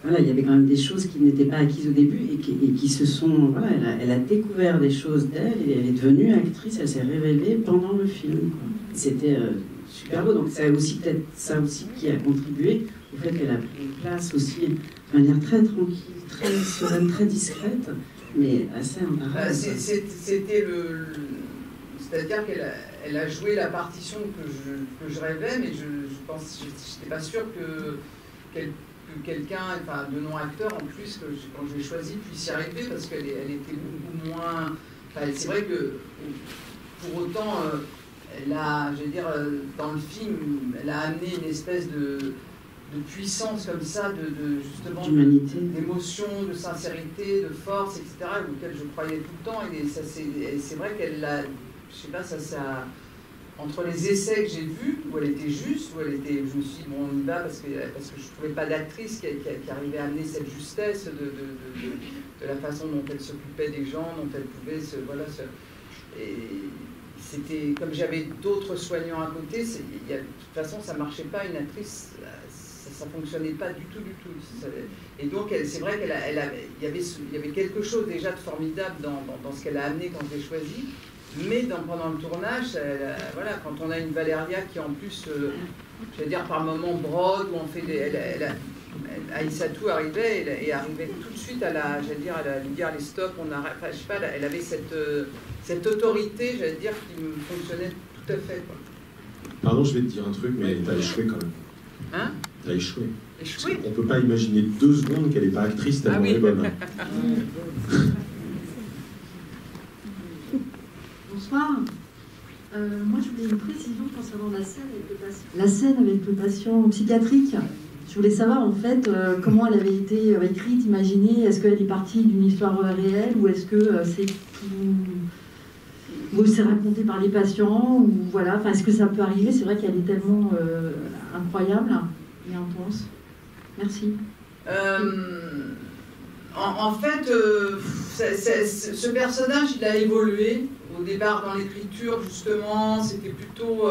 voilà, il y avait quand même des choses qui n'étaient pas acquises au début et qui se sont... Voilà, elle a découvert des choses d'elle et elle est devenue actrice, elle s'est révélée pendant le film. C'était super beau. Donc c'est aussi peut-être ça aussi qui a contribué au fait qu'elle a pris une place aussi de manière très tranquille, très sereine, très discrète, mais assez imparable. C'était c'est-à-dire qu'elle a joué la partition que je rêvais, mais je n'étais pas sûr quelqu'un, enfin de non-acteur en plus, que quand je l'ai choisi, puisse y arriver, parce qu'elle était beaucoup moins... Enfin, c'est vrai que pour autant, elle a, je veux dire, dans le film, elle a amené une espèce de puissance comme ça, justement d'émotion, de sincérité, de force, etc., auquel je croyais tout le temps. Et c'est vrai qu'elle a, je sais pas, ça entre les essais que j'ai vus, où elle était juste, où elle était, je me suis dit, bon, on y va, parce que je ne trouvais pas d'actrice qui arrivait à amener cette justesse de la façon dont elle s'occupait des gens, dont elle pouvait et c'était, comme j'avais d'autres soignants à côté, de toute façon, ça ne marchait pas, une actrice, ça ne fonctionnait pas du tout. Et donc, c'est vrai qu'il y avait quelque chose déjà de formidable dans ce qu'elle a amené quand je l'ai choisie. Mais pendant le tournage, voilà, quand on a une Valéria qui en plus, je veux dire par moments brode, où on fait Aïssatou arrivait et arrivait tout de suite à lui dire les stops, on arrête, enfin, je sais pas, elle avait cette autorité, j'allais dire, qui me fonctionnait tout à fait, quoi. Pardon, je vais te dire un truc, mais t'as échoué quand même. Hein? T'as échoué. Échoué? On peut pas imaginer 2 secondes qu'elle n'est pas actrice tellement elle est bonne. Bonsoir. Moi, je voulais une précision concernant la scène avec le patient. La scène avec le patient psychiatrique. Je voulais savoir, en fait, comment elle avait été écrite, imaginée. Est-ce qu'elle est partie d'une histoire réelle ou est-ce que c'est raconté par les patients ou voilà. Enfin, est-ce que ça peut arriver? C'est vrai qu'elle est tellement incroyable et intense. Merci. En fait, ce personnage, il a évolué. Au départ, dans l'écriture, justement, c'était plutôt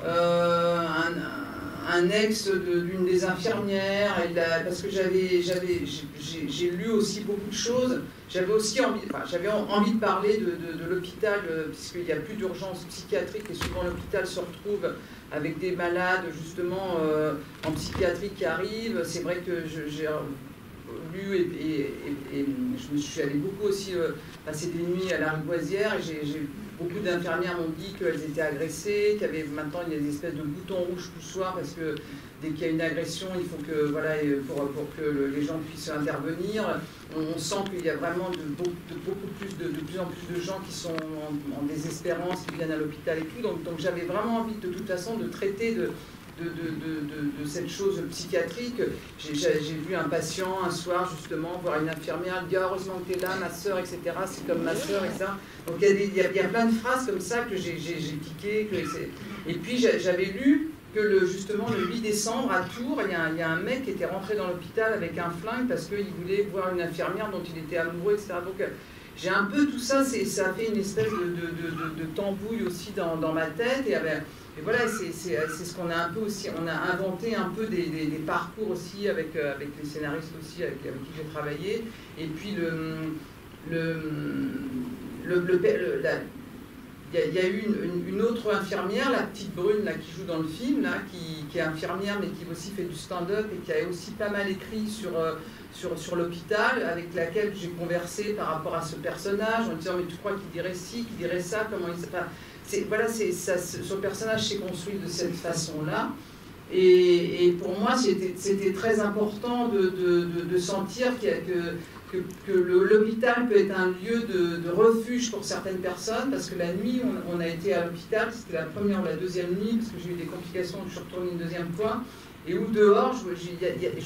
un ex d'une des infirmières. Parce que j'ai lu aussi beaucoup de choses. J'avais aussi envie de parler de l'hôpital, puisqu'il n'y a plus d'urgence psychiatrique et souvent l'hôpital se retrouve avec des malades, justement, en psychiatrie qui arrivent. C'est vrai que j'ai lu et je me suis allée beaucoup aussi passer des nuits à la Rivoisière et beaucoup d'infirmières m'ont dit qu'elles étaient agressées, maintenant il y a des espèces de boutons rouges poussoirs parce que dès qu'il y a une agression, il faut que, voilà, pour que les gens puissent intervenir. On sent qu'il y a vraiment de plus en plus de gens qui sont en désespérance, qui viennent à l'hôpital et tout. Donc j'avais vraiment envie de toute façon de traiter de cette chose psychiatrique. J'ai vu un patient un soir justement voir une infirmière, elle dit ah, heureusement que tu es là, ma soeur, etc. C'est comme ma soeur, etc. Donc il y a plein de phrases comme ça que j'ai piquées. Et puis j'avais lu que justement le 8 décembre à Tours, il y a un mec qui était rentré dans l'hôpital avec un flingue parce qu'il voulait voir une infirmière dont il était amoureux, etc. Donc j'ai un peu tout ça, ça a fait une espèce de tambouille aussi dans ma tête. Et voilà, c'est ce qu'on a un peu aussi, on a inventé un peu des parcours aussi avec les scénaristes aussi avec qui j'ai travaillé. Et puis il y a eu une autre infirmière, la petite brune là, qui joue dans le film, là, qui est infirmière mais qui aussi fait du stand-up et qui a aussi pas mal écrit sur l'hôpital, avec laquelle j'ai conversé par rapport à ce personnage en disant mais tu crois qu'il dirait ci, qu'il dirait ça, comment il s'appelle. Voilà, ce personnage s'est construit de cette façon-là. Et pour moi, c'était très important de sentir que l'hôpital peut être un lieu de refuge pour certaines personnes, parce que la nuit, on a été à l'hôpital, c'était la première ou la deuxième nuit, parce que j'ai eu des complications, je suis retournée une deuxième fois, et où dehors, je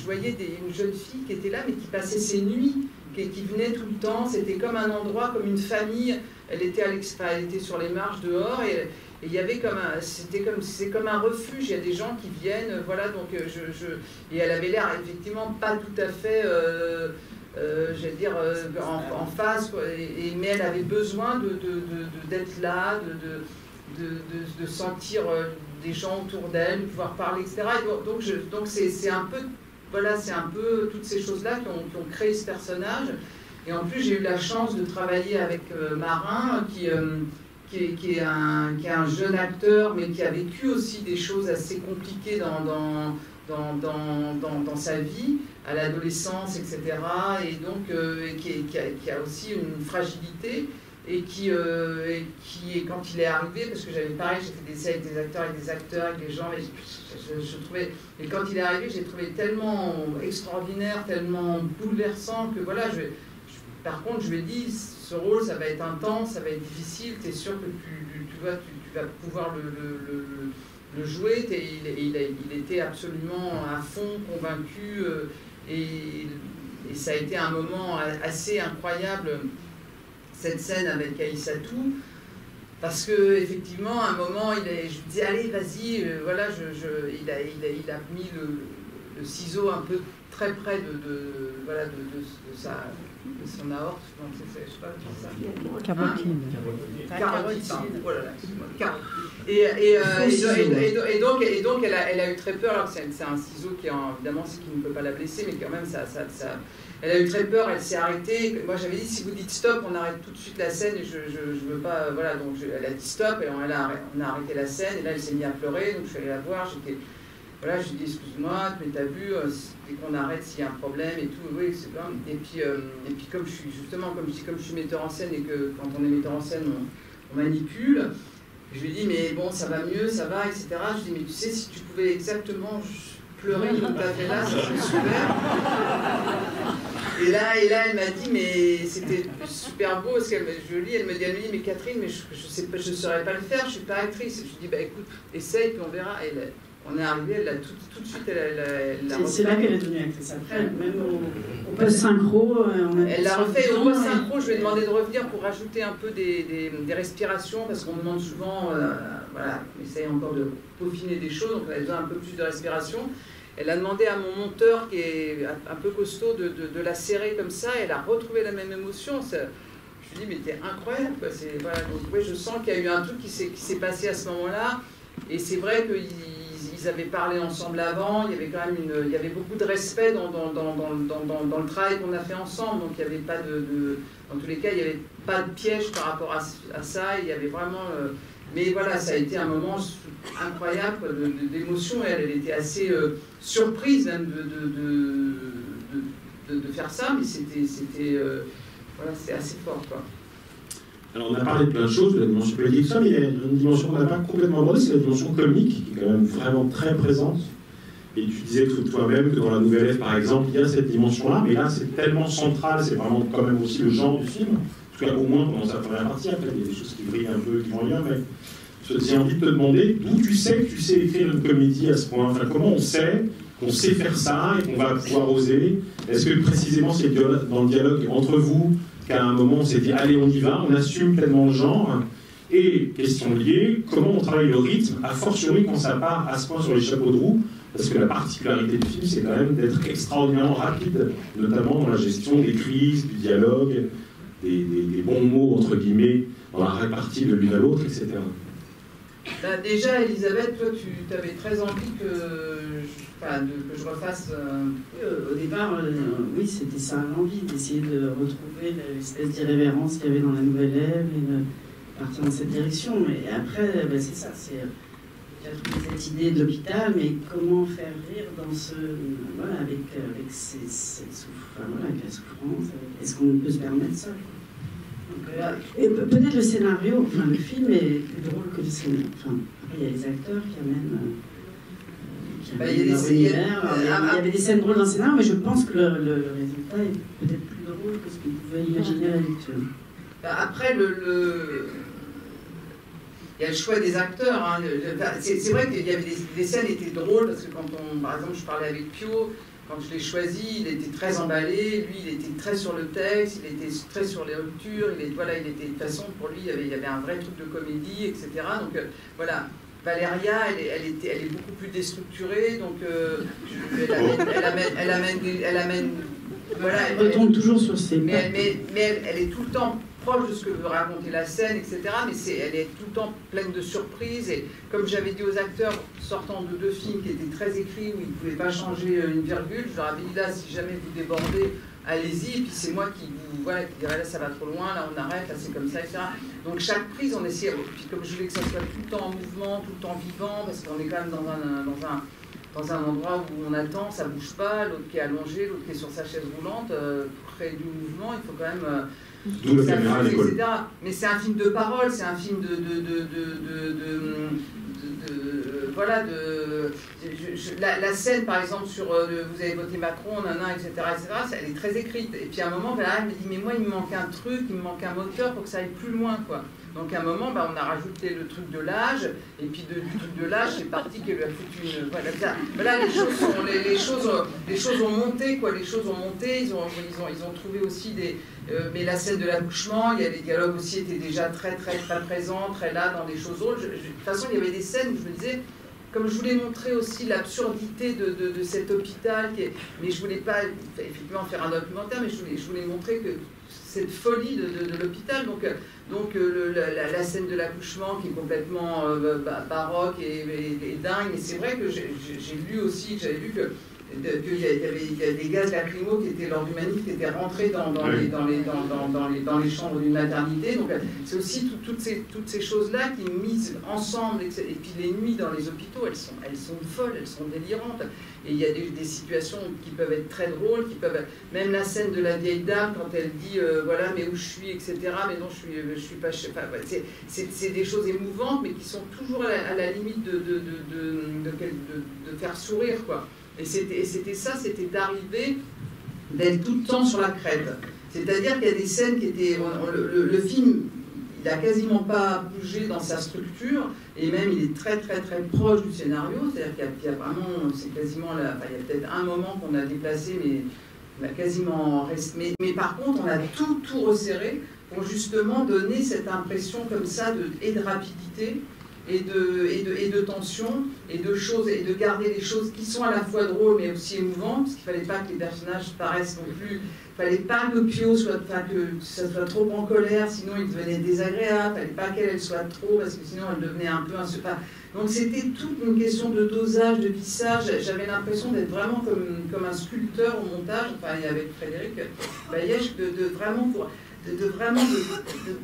voyais une jeune fille qui était là, mais qui passait ses nuits, qui venait tout le temps. C'était comme un endroit, comme une famille. Elle était sur les marches dehors et il y avait c'est comme un refuge. Il y a des gens qui viennent, voilà. Donc et elle avait l'air effectivement pas tout à fait, j'allais dire en phase, quoi. Mais elle avait besoin d'être là, de sentir des gens autour d'elle, de pouvoir parler, etc. Et donc c'est un peu, voilà, c'est un peu toutes ces choses-là qui ont créé ce personnage. Et en plus, j'ai eu la chance de travailler avec Marin, qui est un jeune acteur, mais qui a vécu aussi des choses assez compliquées dans sa vie, à l'adolescence, etc. Et donc, qui a aussi une fragilité. et qui, quand il est arrivé, parce que j'avais pareil, j'ai fait des essais avec des acteurs, avec des gens, et je trouvais, et quand il est arrivé, j'ai trouvé tellement extraordinaire, tellement bouleversant, que voilà, par contre, je lui ai dit, ce rôle, ça va être intense, ça va être difficile, tu es sûr que tu vas pouvoir le jouer, il était absolument à fond, convaincu, et ça a été un moment assez incroyable, cette scène avec Aïssatou, parce que effectivement, à un moment, je lui disais allez, vas-y, voilà, il a mis le ciseau un peu très près de son aorte, donc je sais pas ça. Carotide. Carotide. Oh là là, excuse-moi. Et donc elle a eu très peur, alors c'est un ciseau qui évidemment qui ne peut pas la blesser, mais quand même elle a eu très peur, elle s'est arrêtée. Moi j'avais dit si vous dites stop, on arrête tout de suite la scène et je veux pas, voilà, donc elle a dit stop et on a arrêté la scène et là elle s'est mise à pleurer, donc je suis allée la voir, voilà, je lui ai dit excuse-moi, mais t'as vu, dès qu'on arrête s'il y a un problème et tout, oui, c'est bien. Et puis comme je suis metteur en scène et que quand on est metteur en scène, on manipule, je lui ai dit mais bon, ça va mieux, ça va, etc. Je lui ai dit mais tu sais, si tu pouvais exactement pleurer comme tu as fait là, ça serait super. Et là, elle m'a dit, mais c'était super beau, parce qu'elle me dit, mais Catherine, mais je ne saurais pas le faire, je ne suis pas actrice. Je lui dis, bah écoute, essaye, puis on verra. On est arrivé, elle a tout de suite, c'est là qu'elle est devenue actrice. Après, même au post-synchro, elle l'a refait. Au post-synchro, je lui ai demandé de revenir pour rajouter un peu des respirations, parce qu'on demande souvent, voilà, on essaye encore de peaufiner des choses, donc on a besoin un peu plus de respiration. Elle a demandé à mon monteur, qui est un peu costaud, de la serrer comme ça, et elle a retrouvé la même émotion. Je lui ai dit, mais t'es incroyable, quoi. Voilà, donc oui, je sens qu'il y a eu un truc qui s'est passé à ce moment-là, et c'est vrai qu'ils avaient parlé ensemble avant, il y avait quand même il y avait beaucoup de respect dans le travail qu'on a fait ensemble, donc il n'y avait pas dans tous les cas, il n'y avait pas de piège par rapport à ça, il y avait vraiment... mais voilà, ça a été un moment incroyable d'émotion, elle était assez surprise même de faire ça, mais c'était voilà, c'est assez fort, quoi. Alors on a parlé de plein de choses, de la dimension politique, mais il y a une dimension qu'on n'a pas complètement abordée, c'est la dimension comique, qui est quand même vraiment très présente. Et tu disais toi-même que dans La Nouvelle Ève, par exemple, il y a cette dimension-là, mais là c'est tellement central, c'est vraiment quand même aussi le genre du film, en tout cas au moins pendant sa première partie, après il y a des choses qui brillent un peu, qui vont rien, mais j'ai envie de te demander d'où tu sais que tu sais écrire une comédie à ce point, enfin comment on sait qu'on sait faire ça et qu'on va pouvoir oser. Est-ce que précisément c'est dans le dialogue entre vous qu'à un moment on s'est dit allez on y va, on assume tellement le genre, et question liée, comment on travaille le rythme, a fortiori quand ça part à ce point sur les chapeaux de roue, parce que la particularité du film c'est quand même d'être extraordinairement rapide, notamment dans la gestion des crises, du dialogue, des bons mots entre guillemets, dans la répartie de l'une à l'autre, etc. Bah déjà, Elisabeth, toi, tu avais très envie que je refasse... Au départ, oui, c'était ça l'envie, d'essayer de retrouver l'espèce d'irrévérence qu'il y avait dans La Nouvelle Ève et de partir dans cette direction. Mais après, c'est ça, j'ai trouvé cette idée de l'hôpital, mais comment faire rire dans ce... Voilà, avec cette avec la souffrance, est-ce qu'on peut se permettre ça, quoi. Et peut-être le scénario, enfin le film est plus drôle que le scénario. Enfin, après, il y a les acteurs qui amènent leur univers. Il y avait des scènes drôles dans le scénario, mais je pense que le résultat est peut-être plus drôle que ce qu'on pouvait imaginer à la lecture. Après, il y a le choix des acteurs. Hein. C'est vrai qu'il y avait des scènes étaient drôles, parce que par exemple, je parlais avec Pio. Quand je l'ai choisi, il était très emballé, lui il était très sur le texte, il était très sur les ruptures, il était de toute façon pour lui il y avait un vrai truc de comédie, etc. Donc voilà, Valéria elle est beaucoup plus déstructurée, donc elle amène voilà, elle retombe toujours sur ses mais elle est tout le temps proche de ce que veut raconter la scène, etc. Mais elle est tout le temps pleine de surprises. Et comme j'avais dit aux acteurs, sortant de 2 films qui étaient très écrits, où ils ne pouvaient pas changer une virgule, je leur avais dit là, si jamais vous débordez, allez-y. Et puis c'est moi qui dirais là, ça va trop loin, là on arrête, là c'est comme ça, etc. Donc chaque prise, on essayait. Puis comme je voulais que ça soit tout le temps en mouvement, tout le temps vivant, parce qu'on est quand même dans un endroit où on attend, ça bouge pas, l'autre qui est allongé, l'autre qui est sur sa chaise roulante, pour créer du mouvement, il faut quand même... D'où la caméra à l'école. Mais c'est un film de parole, c'est un film voilà, la scène, par exemple, sur vous avez voté Macron, nana, etc., elle est très écrite. Et puis à un moment, elle me dit, mais moi, il me manque un truc, il me manque un moteur pour que ça aille plus loin, quoi. Donc à un moment, on a rajouté le truc de l'âge, et puis du truc de l'âge, c'est parti qu'elle lui a foutu une... Voilà, les choses ont monté, quoi. Les choses ont monté, ils ont trouvé aussi des... mais la scène de l'accouchement, il y a les dialogues aussi étaient déjà très présents, très là, dans des choses autres. De toute façon, il y avait des scènes où je me disais... Comme je voulais montrer aussi l'absurdité de cet hôpital, mais je voulais pas effectivement faire un documentaire, mais je voulais montrer que cette folie de l'hôpital, donc la scène de l'accouchement qui est complètement baroque et dingue, et c'est vrai que j'ai lu aussi, j'avais vu qu'il y a des gaz lacrymaux qui étaient lors du manif qui étaient rentrés dans les chambres d'une maternité. Donc c'est aussi toutes ces choses-là qui misent ensemble, et puis les nuits dans les hôpitaux, elles sont folles, elles sont délirantes. Et il y a des situations qui peuvent être très drôles, qui peuvent même la scène de la vieille dame quand elle dit voilà, mais où je suis, etc. Mais non, je suis pas. Enfin, c'est des choses émouvantes, mais qui sont toujours à la limite de faire sourire, quoi. Et c'était ça, c'était d'arriver, d'être tout le temps sur la crête. C'est-à-dire qu'il y a des scènes qui étaient... Le film, il n'a quasiment pas bougé dans sa structure, et même il est très proche du scénario. C'est-à-dire qu'il y a vraiment... C'est quasiment... il y a peut-être un moment qu'on a déplacé, mais on a quasiment resté... Mais par contre, on a tout resserré pour justement donner cette impression comme ça et de rapidité, et de tension, et de choses, et de garder des choses qui sont à la fois drôles mais aussi émouvantes, parce qu'il ne fallait pas que les personnages paraissent non plus, il ne fallait pas que Pio soit, que ça soit trop en colère, sinon il devenait désagréable, il ne fallait pas qu'elle soit trop, parce que sinon elle devenait un peu donc c'était toute une question de dosage, de lissage. J'avais l'impression d'être vraiment comme un sculpteur au montage, avec Frédéric Bayesh, de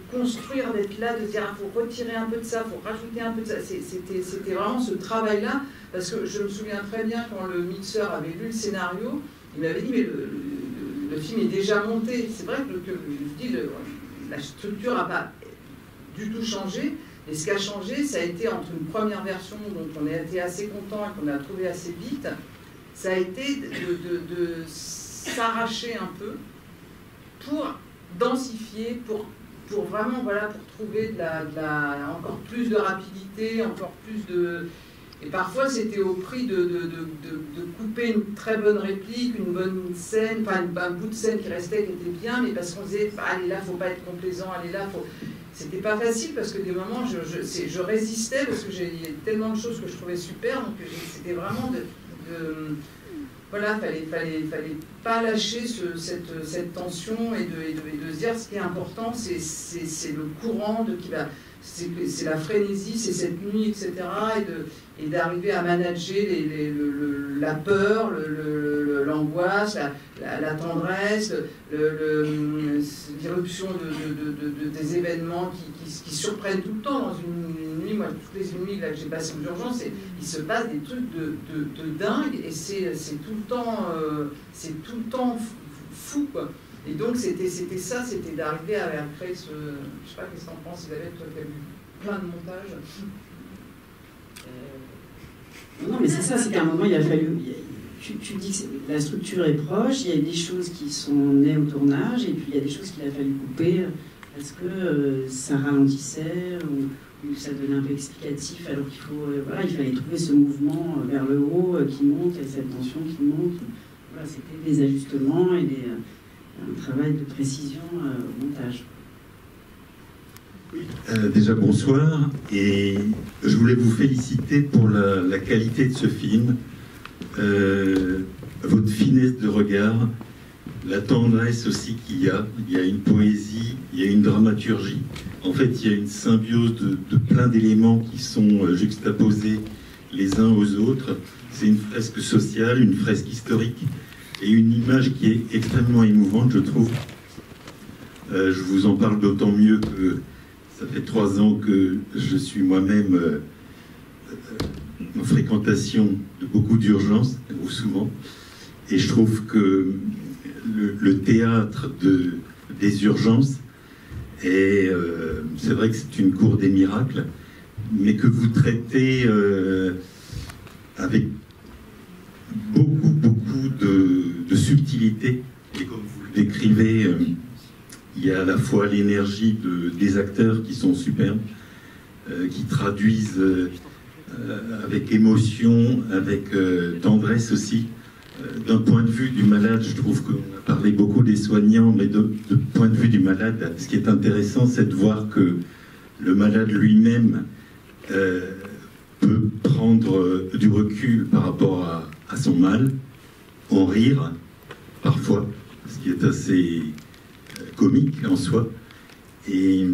construire, d'être là, de dire il faut retirer un peu de ça, il faut rajouter un peu de ça. C'était vraiment ce travail-là, parce que je me souviens très bien quand le mixeur avait lu le scénario, il m'avait dit mais le film est déjà monté. C'est vrai que la structure n'a pas du tout changé, et ce qui a changé, ça a été entre une première version dont on a été assez content et qu'on a trouvé assez vite, ça a été de s'arracher un peu pour densifier, pour vraiment, voilà, pour trouver encore plus de rapidité, encore plus de... Et parfois, c'était au prix de couper une très bonne réplique, une bonne scène, un bout de scène qui restait, qui était bien, mais parce qu'on disait, allez là, faut pas être complaisant, allez là, faut... C'était pas facile, parce que des moments, je résistais, parce que il y a tellement de choses que je trouvais super, donc c'était vraiment voilà, fallait pas lâcher cette tension et de se dire ce qui est important, c'est le courant c'est la frénésie, c'est cette nuit, etc. Et d'arriver à manager la peur, l'angoisse, la tendresse, l'irruption des événements qui surprennent tout le temps dans une nuit. Moi, toutes les nuits là, que j'ai passées aux urgences, il se passe des trucs de dingue, et c'est tout le temps fou, quoi. Et donc c'était ça, c'était d'arriver à créer ce... Je sais pas qu'est-ce que t'en penses, Isabelle, toi qui as vu plein de montages. Non, mais c'est ça, c'est qu'à un moment, il a fallu... Tu dis que la structure est proche, il y a des choses qui sont nées au tournage, et puis il y a des choses qu'il a fallu couper parce que ça ralentissait, ou ça devenait un peu explicatif, alors qu'il il fallait trouver ce mouvement vers le haut qui monte, et cette tension qui monte. Voilà, c'était des ajustements et un travail de précision au montage. Déjà bonsoir, et je voulais vous féliciter pour la qualité de ce film, votre finesse de regard, la tendresse aussi qu'il y a une poésie, il y a une dramaturgie. En fait, il y a une symbiose de plein d'éléments qui sont juxtaposés les uns aux autres. C'est une fresque sociale, une fresque historique, et une image qui est extrêmement émouvante, je trouve. Je vous en parle d'autant mieux que ça fait 3 ans que je suis moi-même en fréquentation de beaucoup d'urgences, ou souvent, et je trouve que le théâtre des urgences Et c'est vrai que c'est une cour des miracles, mais que vous traitez avec beaucoup de subtilité. Et comme vous le décrivez, il y a à la fois l'énergie des acteurs qui sont superbes, qui traduisent avec émotion, avec tendresse aussi. D'un point de vue du malade, je trouve qu'on a parlé beaucoup des soignants, mais de point de vue du malade, ce qui est intéressant, c'est de voir que le malade lui-même peut prendre du recul par rapport à son mal, en rire, parfois, ce qui est assez comique en soi. Et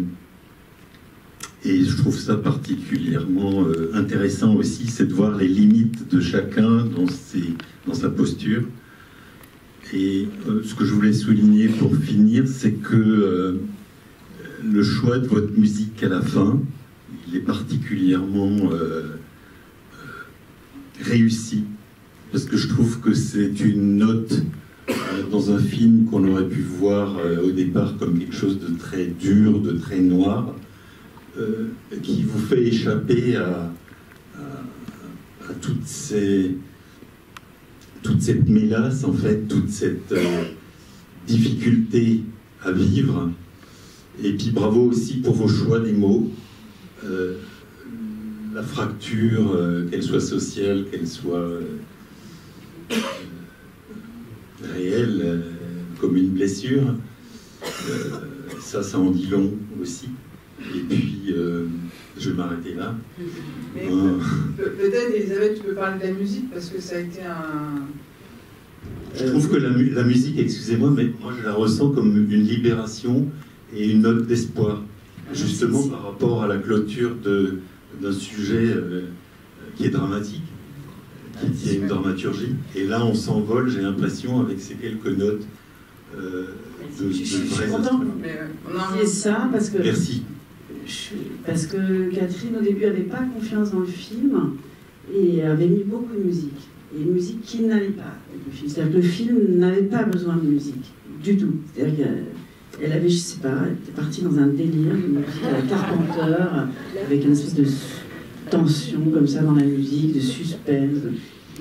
je trouve ça particulièrement intéressant aussi, c'est de voir les limites de chacun dans sa posture. Et ce que je voulais souligner pour finir, c'est que le choix de votre musique à la fin, il est particulièrement réussi, parce que je trouve que c'est une note dans un film qu'on aurait pu voir au départ comme quelque chose de très dur, de très noir, qui vous fait échapper à toute cette mélasse, en fait, toute cette difficulté à vivre. Et puis bravo aussi pour vos choix des mots. La fracture, qu'elle soit sociale, qu'elle soit réelle, comme une blessure, ça en dit long aussi. Et puis, je vais m'arrêter là. Mais peut-être, Elisabeth, tu peux parler de la musique, parce que ça a été un... Je trouve que la musique, excusez-moi, mais moi je la ressens comme une libération et une note d'espoir, justement par rapport à la clôture d'un sujet qui est dramatique, qui a une dramaturgie. Et là, on s'envole, j'ai l'impression, avec ces quelques notes Je suis contente de ça, parce que... Merci. Parce que Catherine, au début, n'avait pas confiance dans le film et avait mis beaucoup de musique. Et une musique qui n'allait pas avec le film. C'est-à-dire que le film n'avait pas besoin de musique, du tout. C'est-à-dire qu'elle avait, je sais pas, elle était partie dans un délire, une musique à la Carpenter, avec une espèce de tension comme ça dans la musique, de suspense.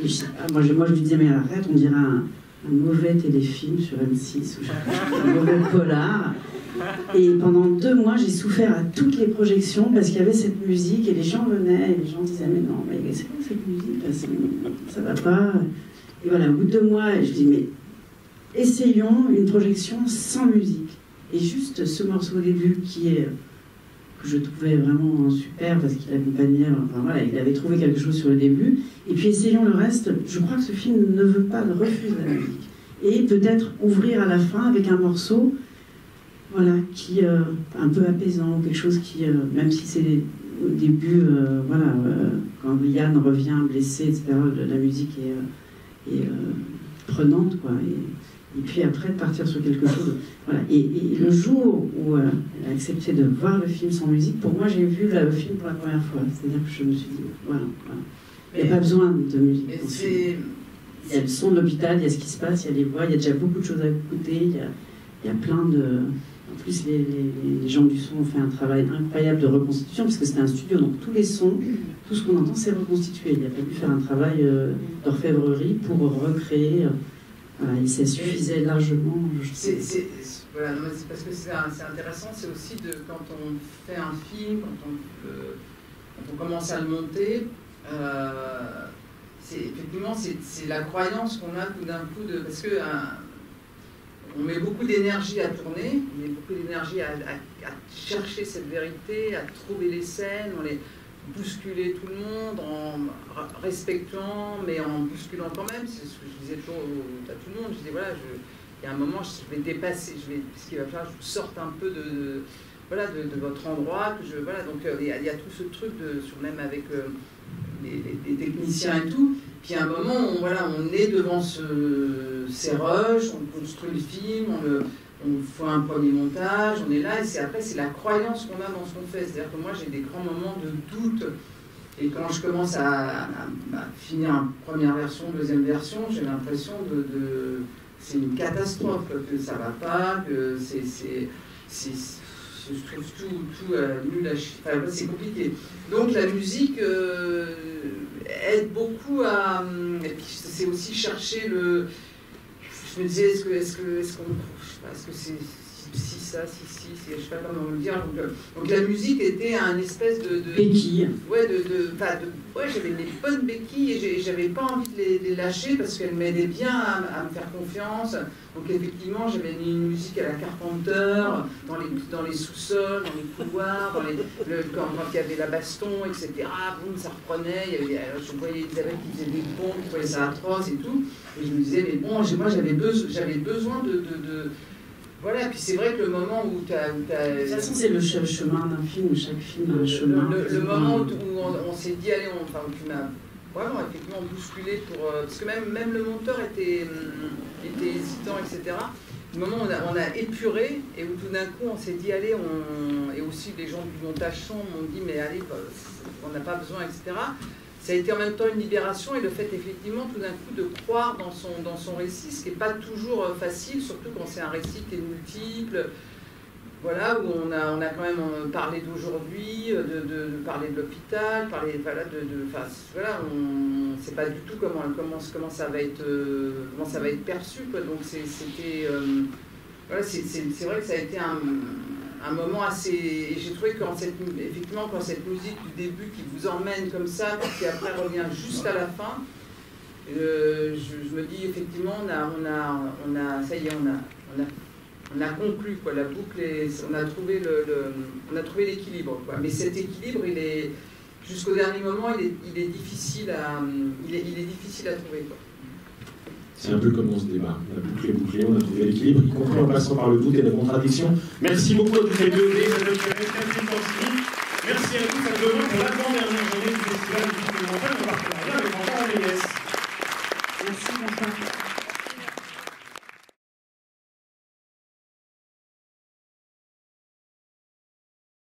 Et je sais pas, moi je lui disais, mais arrête, on dirait un mauvais téléfilm sur M6, ou un mauvais polar. Et pendant 2 mois, j'ai souffert à toutes les projections parce qu'il y avait cette musique et les gens venaient et les gens disaient mais non, mais c'est quoi cette musique là, ça va pas. Et voilà, au bout de 2 mois, je dis mais essayons une projection sans musique. Et juste ce morceau au début que je trouvais vraiment super parce qu'il accompagnait, enfin voilà, il avait trouvé quelque chose sur le début. Et puis essayons le reste. Je crois que ce film ne veut pas de refus de la musique. Et peut-être ouvrir à la fin avec un morceau, voilà, qui un peu apaisant, quelque chose qui, même si c'est au début, voilà, quand Yann revient blessé, etc., la musique est prenante, quoi. Et puis après, de partir sur quelque chose. Voilà. Et le jour où elle a accepté de voir le film sans musique, pour moi, j'ai vu le film pour la première fois. C'est-à-dire que je me suis dit, voilà. Il n'y a pas besoin de musique. Il y a le son de l'hôpital, il y a ce qui se passe, il y a les voix, il y a déjà beaucoup de choses à écouter, il y a plein de... En plus, les gens du son ont fait un travail incroyable de reconstitution, parce que c'était un studio, donc tous les sons, tout ce qu'on entend, c'est reconstitué. Il a fallu faire un travail d'orfèvrerie pour recréer... Voilà, et ça suffisait largement. Voilà, c'est parce que c'est intéressant, c'est aussi quand on fait un film, quand on commence à le monter, effectivement, c'est la croyance qu'on a tout d'un coup, parce que on met beaucoup d'énergie à tourner, on met beaucoup d'énergie à chercher cette vérité, à trouver les scènes, bousculer tout le monde en respectant, mais en bousculant quand même. C'est ce que je disais toujours à tout le monde. Je disais, voilà, il y a un moment, je vais dépasser, ce qui va faire, je vous sorte un peu de votre endroit. Voilà, donc il y a tout ce truc, même avec les techniciens et tout. Puis à un moment, on est devant ces rushs, on construit le film, on fait un premier montage, on est là, et après c'est la croyance qu'on a dans ce qu'on fait. C'est-à-dire que moi j'ai des grands moments de doute, et quand je commence à finir une première version, deuxième version, j'ai l'impression c'est une catastrophe, que ça va pas, que je trouve tout nul à chier. Enfin, c'est compliqué. Donc la musique aide beaucoup à... Et puis c'est aussi chercher le... Je me disais, est-ce que c'est si ça, je sais pas comment le dire. Donc la musique était un espèce de béquille. Ouais, ouais, j'avais des bonnes béquilles et j'avais pas envie de les lâcher parce qu'elles m'aidaient bien à me faire confiance. Donc effectivement, j'avais mis une musique à la Carpenter, dans les sous-sols, dans les couloirs, quand il y avait la baston, etc. Boum, ça reprenait. Je voyais Elisabeth qui faisait des pompes, je trouvais ça atroce et tout. Et je me disais, mais bon, moi j'avais besoin de voilà, puis c'est vrai que le moment où tu as... De toute façon, c'est le chemin d'un film, chaque film a un chemin. Le moment où on s'est dit, allez, où tu m'as vraiment effectivement bousculé pour... parce que même le monteur était hésitant, etc. Le moment où on a épuré, et où tout d'un coup on s'est dit, allez, et aussi les gens du montage son m'ont dit, mais allez, on n'a pas besoin, etc. Ça a été en même temps une libération et le fait effectivement tout d'un coup de croire dans son récit, ce qui n'est pas toujours facile, surtout quand c'est un récit qui est multiple, voilà, où on a quand même parlé d'aujourd'hui, de parler de l'hôpital, voilà, voilà, on ne sait pas du tout comment ça va être perçu, quoi. Donc c'était voilà, c'est vrai que ça a été un moment assez... Et j'ai trouvé que effectivement, quand cette musique du début qui vous emmène comme ça, puis qui après revient juste à la fin, je me dis, effectivement, ça y est, on a conclu, quoi, la boucle, on a trouvé l'équilibre, quoi. Mais cet équilibre, jusqu'au dernier moment, il est difficile à trouver, quoi. C'est un peu comme dans ce débat. On a bouclé, on a trouvé l'équilibre, y compris en passant par le doute et la contradiction. Merci beaucoup à tous les deux. Merci à tous à demain pour l'avant-dernière journée du Festival du film mondial en partenariat avec François Méliès. Merci, François.